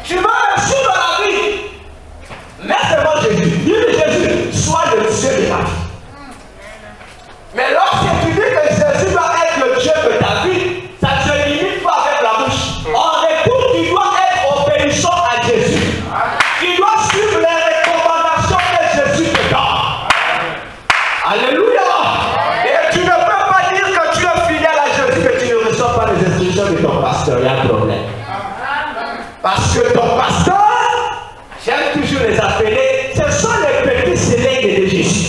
Speaker 4: Tu veux réussir dans la vie, mets devant Jésus. Dis Jésus, sois le Dieu de ta vie. Mais lorsque tu dis que Jésus doit être le Dieu de ta vie, ça ne se limite pas avec la bouche. En retour, tu dois être obéissant à Jésus. Tu dois suivre les recommandations que Jésus te donne. Alléluia. Et tu ne peux pas dire que tu es fidèle à Jésus que tu ne reçois pas les instructions de ton pasteur. Il y a un problème. Parce que ton pasteur, j'aime toujours les appeler, ce sont les petits célèbres de Jésus.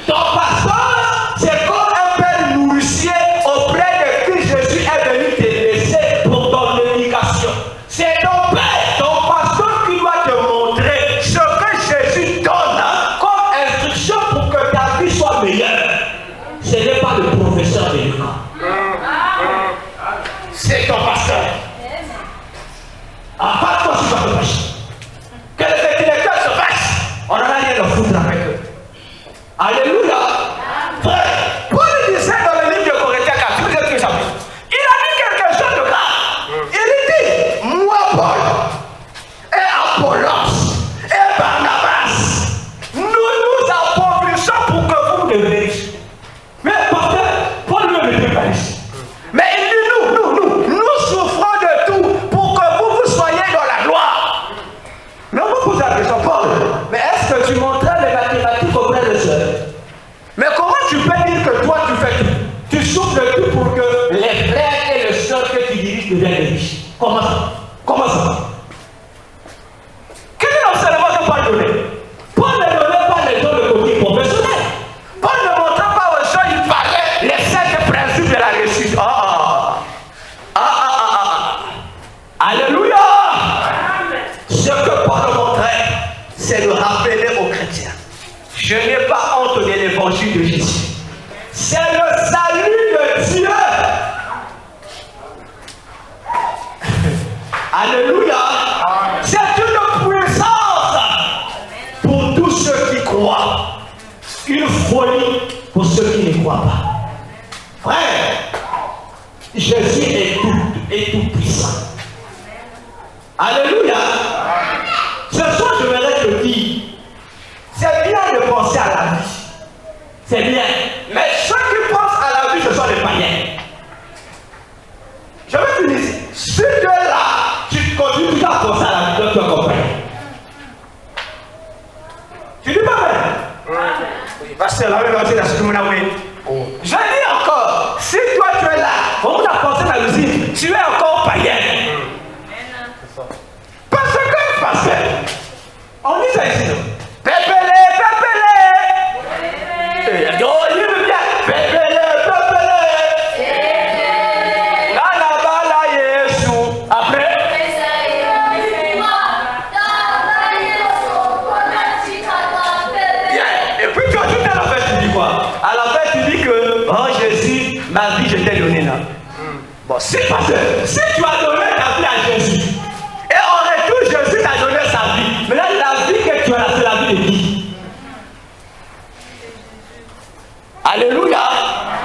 Speaker 4: Ton pasteur, c'est comme un père nourricier auprès de qui Jésus est venu te laisser pour ton éducation. C'est ton père, ton pasteur qui doit te montrer ce que Jésus donne comme instruction pour que ta vie soit meilleure. Ce n'est pas le professeur de l'école. C'est ton pasteur. Ah, pas toi si tu vas te fâcher. Que les intellectuels se fâchent. On n'en a rien à foutre avec eux. Alléluia. Frère, Paul disait dans le livre de Corinthiens 4, souffres de tout pour que les frères et les sœurs que tu diriges deviennent riches. Comment ça? Comment ça? Quel est l'enseignement que Paul donnait? Paul ne donnait pas les dons de côté professionnel. Paul ne montrait pas aux gens, il parlait les 5 principes de la réussite. Alléluia! Ce que Paul montrait, c'est de rappeler aux chrétiens. Je n'ai pas honte de l'évangile de Jésus. C'est le salut de Dieu. Alléluia. C'est une puissance pour tous ceux qui croient. Une folie pour ceux qui ne croient pas. Frère, Jésus est tout puissant. Alléluia. Ce soir, je voudrais te dire, c'est bien de penser à la vie. C'est bien. Mais ceux qui pensent à la vie, ce sont les païens. Je veux te dire, si tu es là, tu continues toujours à penser à la vie, donc tu as compris. Tu dis pas vrai? Oui, parce que la même chose, c'est ce que vous avez. Je dis encore, si toi tu es là, on vous a pensé à la musique, tu es encore païen. Parce que, on dit ça ici, non? Pépélé. Ma vie, je t'ai donné là. Bon, c'est parce que si tu as donné ta vie à Jésus, et en retour, Jésus t'a donné sa vie, mais là, la vie que tu as là, c'est la vie de qui? Alléluia.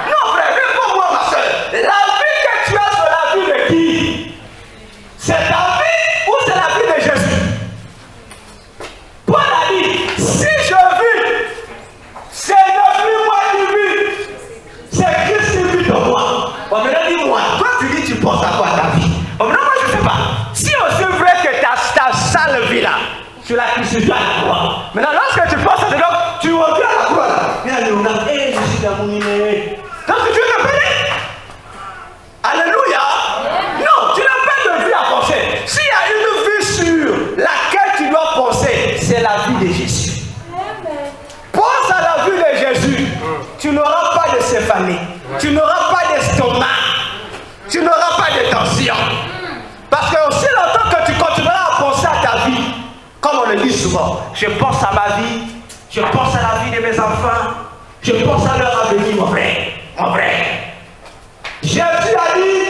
Speaker 4: Non, frère, réponds-moi, ma soeur. La vie que tu as, c'est la vie de qui? C'est ta vie ou c'est la vie de Jésus? Paul a dit, si je vis, c'est ne plus moi qui vis, c'est Christ qui vit en moi. Bon, maintenant dis-moi, toi tu dis tu penses à quoi ta vie? Bon, maintenant moi je ne sais pas. Si on se vrai que ta sale vie là, tu l'as crucifié à la croix. Maintenant lorsque tu penses à ça, tu reviens à la croix là. Viens nous regarde, je suis dans mon inné. Donc tu veux te payer? Alléluia. Non, tu n'as pas de vie à penser. S'il y a une vie sur laquelle tu dois penser, c'est la vie de Jésus. Pense à la vie de Jésus. Tu n'auras pas de céphalie. Tu n'auras pas d'estomac. Tu n'auras pas de tension. Parce que aussi longtemps que tu continueras à penser à ta vie, comme on le dit souvent, je pense à ma vie, je pense à la vie de mes enfants, je pense à leur avenir, mon frère. Mon frère. Jésus a dit,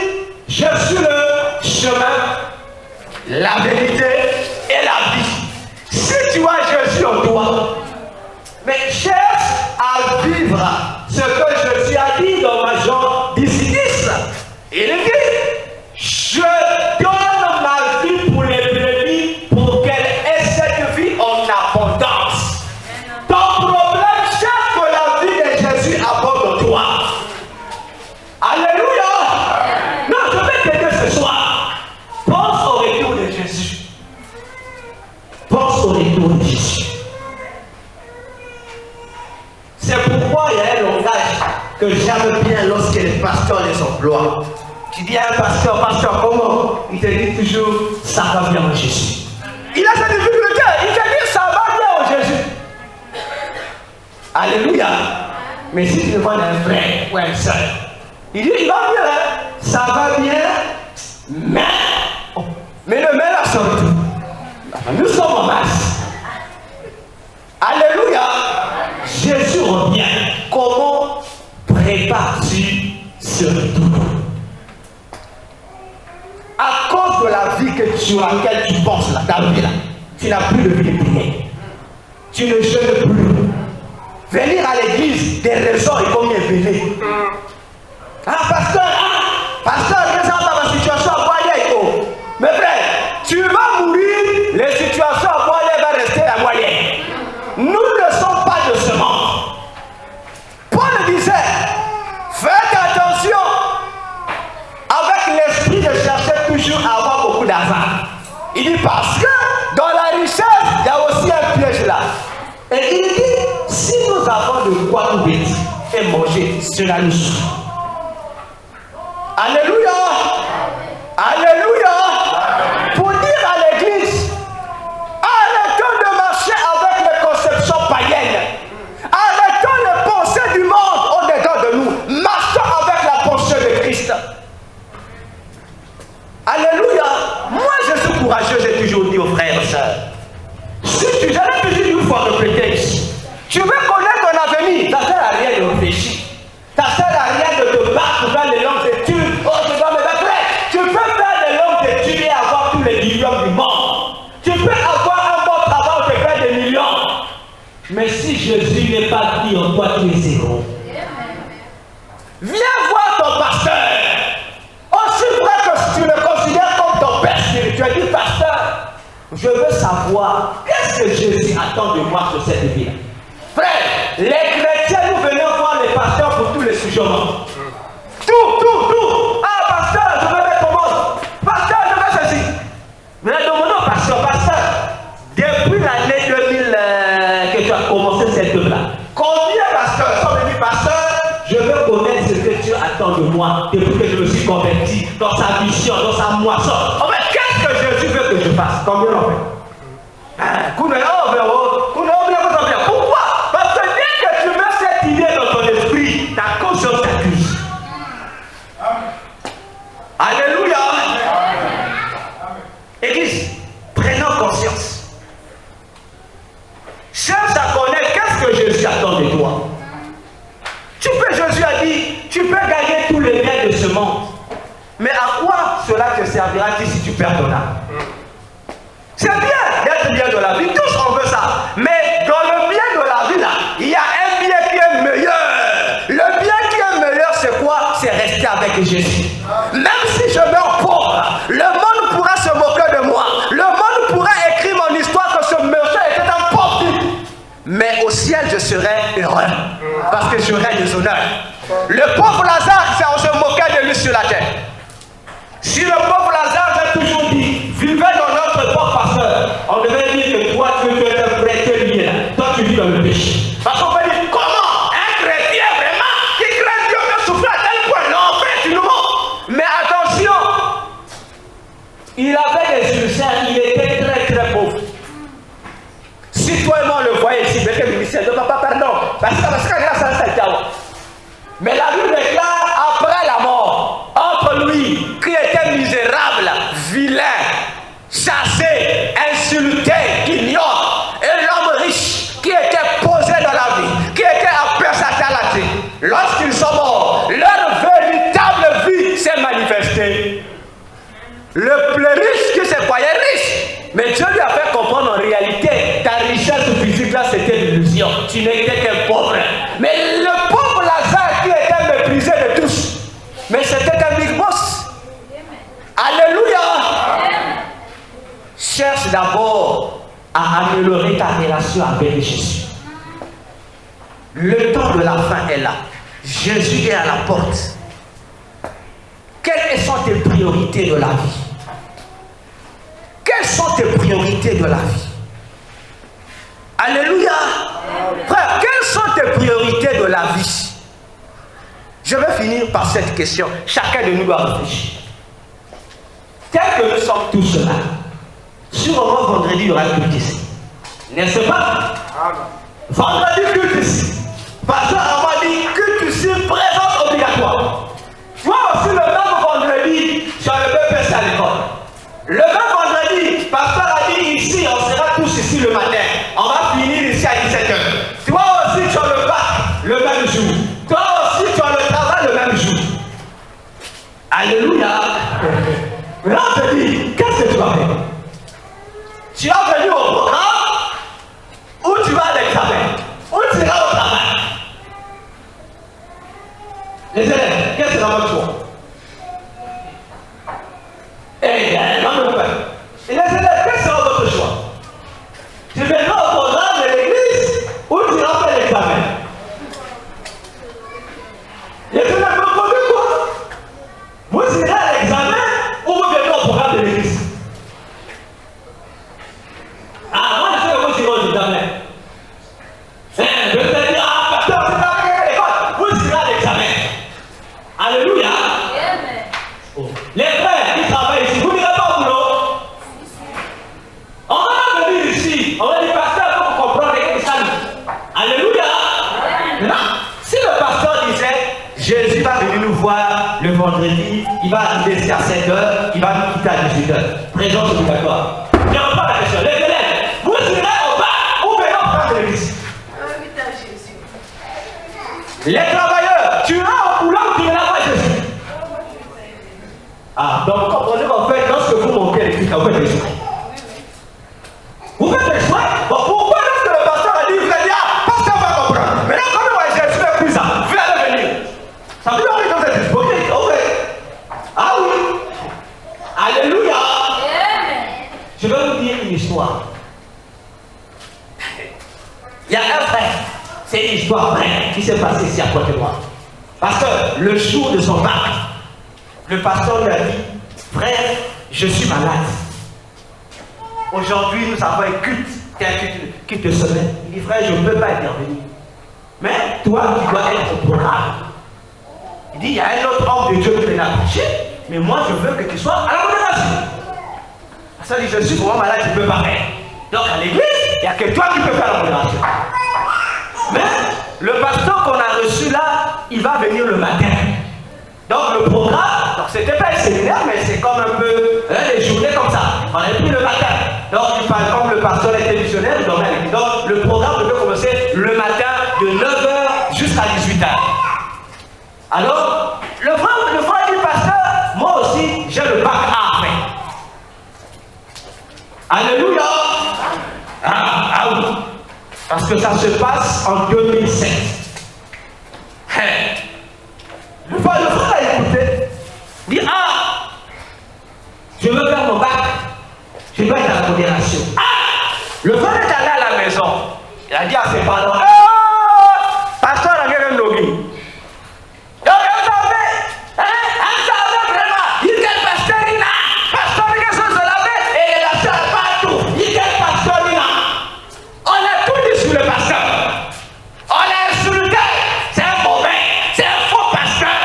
Speaker 4: je suis le chemin, la vérité et la vie. Si tu as Jésus en toi, mais cherche à vivre ce que Jésus a dit dans ma Jean 10. Il dit, je donne ma vie pour les brebis pour qu'elles aient cette vie en abondance. Ton problème, c'est que la vie de Jésus abonde en toi. Alléluia. Non, je vais t'aider ce soir. Pense au retour de Jésus. Pense au retour de Jésus. C'est pourquoi il y a un langage que j'aime bien lorsque les pasteurs les emploient. Tu dis à un pasteur, comment? Il te dit toujours, ça va bien en Jésus. Il a cette difficulté, il te dit, ça va bien en Jésus. Alléluia. Mais si tu demandes un frère ou un soeur, il dit, il va bien, ça va bien, mais le maire a sorti. Nous sommes en masse. Alléluia. Jésus revient. Comment prépares-tu ce retour? À cause de la vie sur laquelle tu penses, là, ta vie là, tu n'as plus de vie de prière. Tu ne jeûnes plus. Venir à l'église, des raisons et combien venir. Pasteur, regarde ma situation à Boyer. Mais frère, tu vas mourir, les situations à Boyer vont rester à Boyer. Nous ne sommes pas de ce monde. Paul disait, faites attention avec l'esprit de chercher toujours à avoir beaucoup d'argent. Il dit parce que dans la richesse, il y a aussi un piège là. Et il dit, si nous avons de quoi nous vêtir et manger, cela nous suffit. Jésus n'est pas dit en toi tu es zéro. Viens voir ton pasteur. Aussi vrai que si tu le considères comme ton père spirituel, dis pasteur, je veux savoir qu'est-ce que Jésus attend de moi sur cette vie-là. Frère, les chrétiens, nous venons voir les pasteurs pour tous les sujets. Tout. Ah, pasteur, je veux mettre au monde. Pasteur, je veux ceci. Mais demandons, pasteur, depuis l'année 2000 que tu as commencé cette œuvre-là, combien de pasteurs sont venus, pasteur, je veux connaître ce que tu attends de moi depuis que je me suis converti dans sa mission, dans sa moisson. En fait, qu'est-ce que Jésus veut que je fasse? Combien on fait? Pourquoi? Parce que dès que tu mets cette idée dans ton esprit, ta conscience t'accuse. Alléluia. Église, prenons conscience. Cherche à connaître qu'est-ce que Jésus attend de toi. Jésus a dit, tu peux gagner tous les biens de ce monde. Mais à quoi cela te servira-t-il si tu perds ton âme? C'est bien d'être bien de la vie, tous on veut ça. Mais dans le bien de la vie là, il y a un bien qui est meilleur. Le bien qui est meilleur, c'est quoi? C'est rester avec Jésus. Même si je meurs pauvre, le monde pourra se moquer de moi. Le monde pourra écrire mon histoire que ce monsieur était un pauvre. Mais au ciel, je serai heureux. Parce que j'aurai des honneurs. Le pauvre Lazare, on se moquait de lui sur la terre. Si le pauvre Lazare, j'ai toujours dit, vivait dans notre pauvre pasteur, on devait dire que toi, tu veux être prêté lié là. Toi, tu vis dans le péché. Parce qu'on peut dire, comment un chrétien vraiment qui craint Dieu peut souffrir à tel point? Non, frère, tu nous mens. Mais attention, il avait des ulcères, il était très pauvre. Si toi et moi on le voyait ici, mais que le ministère de papa, pardon, parce que ça c'est Tawa. Mais la Bible déclare après la mort, entre lui qui était misérable, vilain, chassé, insulté, ignore, et l'homme riche qui était posé dans la vie, qui était aperçu à la terre, lorsqu'ils sont morts, leur véritable vie s'est manifestée. Le plus riche qui se croyait riche. Mais Dieu lui a fait comprendre en réalité, ta richesse physique là c'était l'illusion. Tu n'étais qu'un pauvre. Mais le pauvre Lazare qui était méprisé de tous, mais c'était un big boss. Alléluia. Cherche d'abord à améliorer ta relation avec Jésus. Le temps de la fin est là. Jésus est à la porte. Quelles sont tes priorités de la vie? Quelles sont tes priorités de la vie? Alléluia. Frère, quelles sont tes priorités de la vie? Je vais finir par cette question. Chacun de nous doit réfléchir. Tel que nous sommes tous là, sûrement vendredi, il y aura culte ici. N'est-ce pas? Vendredi, culte ici. Pasteur a dit culte ici, présence obligatoire. Toi aussi, le même vendredi, tu as le BPC à l'école. Le même vendredi, pasteur a dit ici, on sera tous ici le matin. On va finir ici à 17h. Toi aussi, tu as le bac le même jour. Toi aussi, tu as le travail le même jour. Alléluia. Mais là, on te dit, qu'est-ce que tu vas faire? Tu vas venir au programme ou tu vas à l'examen ou tu iras au travail? Les élèves, qu'est-ce que c'est votre choix? Eh bien, non, non, non. Et les élèves, quel sera votre choix? Tu viendras au programme de l'église ou tu iras faire l'examen? Les élèves me posent quoi? Vous irez à l'examen ou vous viendrez au programme de l'église? Ah, moi je sais que vous irez au examen. Je vais te dire, ah, pasteur, c'est pas à l'école. Vous irez à l'examen. Alléluia. Les frères qui travaillent ici, vous n'irez pas au boulot. On va venir ici, on va dire pasteur, il faut comprendre les ça. Alléluia. Non. Si le pasteur disait, Jésus va venir nous voir le vendredi, il va arriver ici à 7h, il va nous quitter à 18h. Présence obligatoire. Je ne pas la question. Les élèves, vous irez au bar ou venez au programme de l'église. Les travailleurs, tu iras au boulot ou tu iras pas Jésus. Ah, donc comprenez qu'en fait, lorsque vous montez les trucs, vous faites des choix. Vous faites des choix. Bon, pourquoi lorsque le pasteur a dit, vous allez dire, ah, pasteur va êtes hypocrite. Ok. Ah oui. Alléluia. Je vais vous dire une histoire. Il y a un frère, c'est une histoire vraie qui s'est passée ici à côté de moi. Parce que le jour de son bac, le pasteur lui a dit, frère, je suis malade. Aujourd'hui, nous avons un culte, c'est un culte de semaine. Il dit, frère, je ne peux pas intervenir. Mais toi, tu dois être au programme. Il dit, il y a un autre homme de Dieu qui vient approcher, mais moi, je veux que tu sois à la modération. Ça dit, je suis vraiment malade, je ne peux pas faire. Donc à l'église, il n'y a que toi qui peux faire la modération. Mais le pasteur qu'on a reçu là, il va venir le matin. Donc le programme, donc c'était pas un séminaire, mais c'est comme un peu des journées comme ça. On est pris le matin. Donc il parle comme le pasteur était missionnaire, il dormait à l'église. Donc le programme devait commencer le matin de 9h jusqu'à 18h. Alors, le frère du pasteur, moi aussi, j'ai le bac A après. Alléluia. Ah oui. Parce que ça se passe en 2007. Le frère a écouté. Il dit, ah, je veux faire mon bac. Je dois être à la modération. Ah, le frère est allé à la maison. Il a dit à ses parents, pasteur, la guerre est noguée. Donc, vous savez vraiment, il est pasteur, il a. Pasteur, il est sur la paix et il a fait partout. Il est pasteur, il a. On a tout dit sur le pasteur. On l'a insulté. C'est un mauvais, c'est un faux pasteur.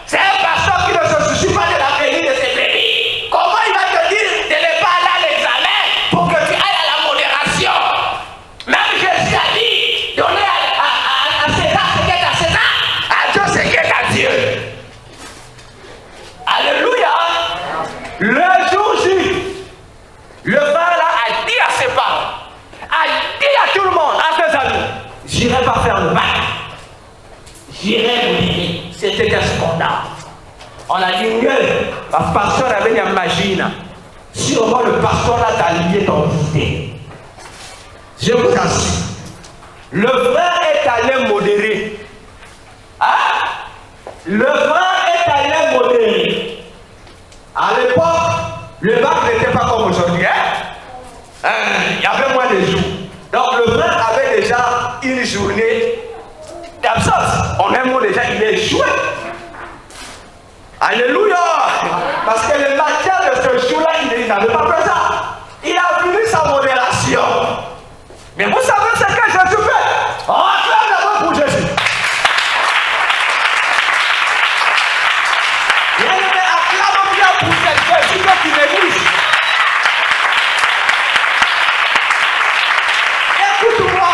Speaker 4: C'est un pasteur qui ne se soucie pas de l'avenir de ses bébés. Comment il va te dire de ne pas aller à l'examen pour que tu ailles à la modération? Même Jésus a dit, donnez à César ce qui est à César, à Dieu ce qui est à Dieu. Alléluia. Le jour J, le frère là a dit à ses parents, a dit à tout le monde, à ses amis, j'irai pas faire le bac. J'irai mourir. C'était un scandale. On a dit, le pasteur avait une magie. Sûrement le pasteur là t'a lié ton idée. Je vous assure. Le frère est allé modérer. Hein? Le frère est allé modérer. À l'époque, le bac n'était pas comme aujourd'hui. Il y avait moins de jours. Donc le frère avait déjà une journée d'absence. On aime déjà, il est joué. Alléluia. Parce que le matin de ce jour-là, il n'avait pas fait ça. Il a fini sa modération. Mais vous savez ce que Jésus fait? On acclame d'abord pour Jésus. Bien-aimé, acclame bien pour cette Jésus qui néglige. Écoute-moi.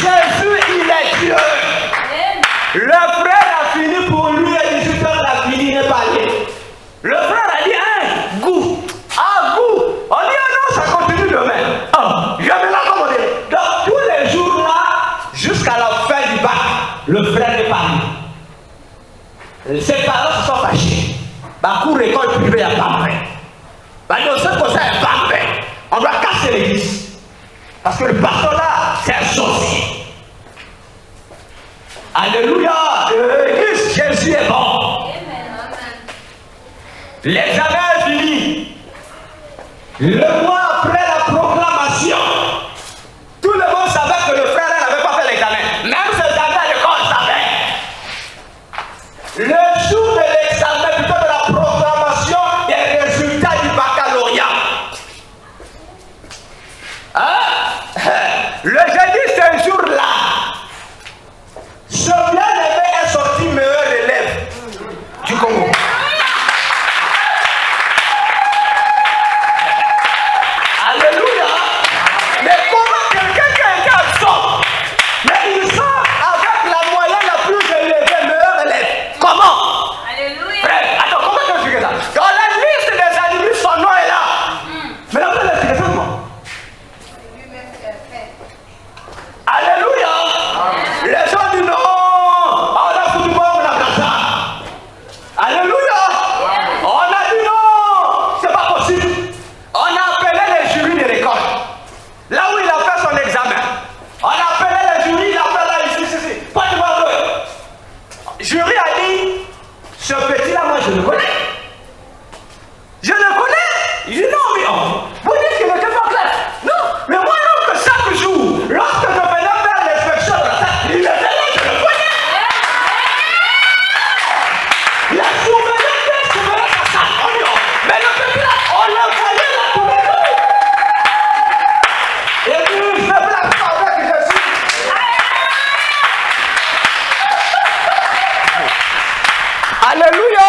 Speaker 4: Jésus, il est Dieu. Le frère a fini pour lui et 18 heures, la fini, il n'est pas allé. Le frère a dit, hein, goût. Ah, goût. On dit, ah non, ça continue demain. Ah, je vais l'accommoder. Donc, tous les jours là, jusqu'à la fin du bac, le frère n'est pas allé. Ses parents se sont fâchés. Bah, cours école privée, il n'y a pas vrai. Bah, non, ce que ça n'est pas vrai. On doit casser l'église. Parce que le pasteur là, c'est un sorcier. Alléluia. L'église, Jésus est bon. L'examen est fini. Le mois après la proclamation, tout le monde savait que le frère n'avait pas fait l'examen. Même ses amis à l'école savaient. Le jour de l'examen, plutôt de la proclamation des résultats du baccalauréat. Hein? Le jeudi, ce jour-là, ce bien-aimé est sorti meilleur élève du Congo. Alléluia. Mais comment quelqu'un qui a été absent, mais il sort avec la moyenne la plus élevée, meilleur élève? Comment?
Speaker 6: Alléluia.
Speaker 4: Frère, attends, comment tu expliques ça? Dans la liste des animés, son nom est là. Mais on peut l'expliquer ça comment? Alléluia. Les gens disent non, Ce petit-là, moi, je le connais. Je le connais. Il dit non, mais vous dites qu'il n'était pas clair. Non, mais moi, non, que chaque jour, lorsque je venais faire l'inspection de ça, il était là, je le connais. La surveillance, ça, mais le petit-là, on le voyait là tous les jours. Et puis, je me place avec Jésus. Alléluia.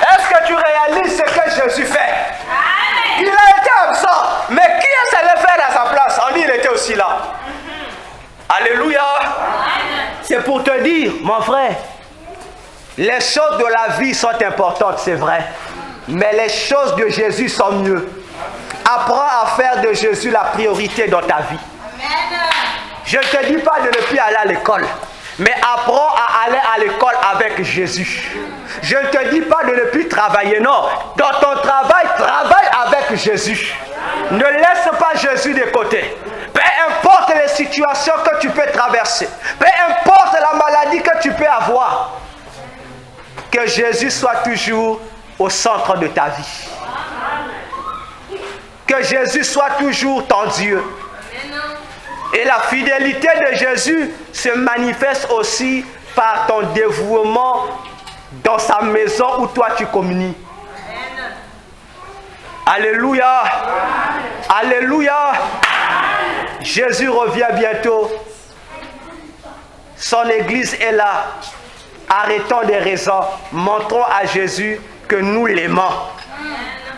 Speaker 4: Est-ce que tu réalises ce que Jésus fait? Il a été absent, mais qui est allé faire à sa place? On dit qu'il était aussi là. Alléluia. C'est pour te dire, mon frère, les choses de la vie sont importantes, c'est vrai. Mais les choses de Jésus sont mieux. Apprends à faire de Jésus la priorité dans ta vie. Je ne te dis pas de ne plus aller à l'école. Mais apprends à aller à l'école avec Jésus. Je ne te dis pas de ne plus travailler, non. Dans ton travail, travaille avec Jésus. Ne laisse pas Jésus de côté. Peu importe les situations que tu peux traverser, peu importe la maladie que tu peux avoir, que Jésus soit toujours au centre de ta vie. Que Jésus soit toujours ton Dieu. Et la fidélité de Jésus se manifeste aussi par ton dévouement dans sa maison où toi tu communies. Alléluia. Alléluia. Jésus revient bientôt. Son église est là. Arrêtons des raisons. Montrons à Jésus que nous l'aimons.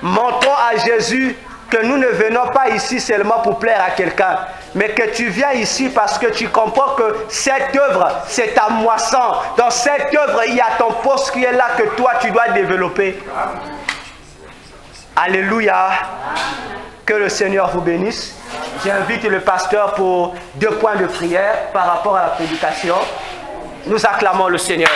Speaker 4: Montrons à Jésus que nous ne venons pas ici seulement pour plaire à quelqu'un, mais que tu viens ici parce que tu comprends que cette œuvre, c'est ta moisson. Dans cette œuvre, il y a ton poste qui est là que toi, tu dois développer. Alléluia. Que le Seigneur vous bénisse. J'invite le pasteur pour 2 points de prière par rapport à la prédication. Nous acclamons le Seigneur.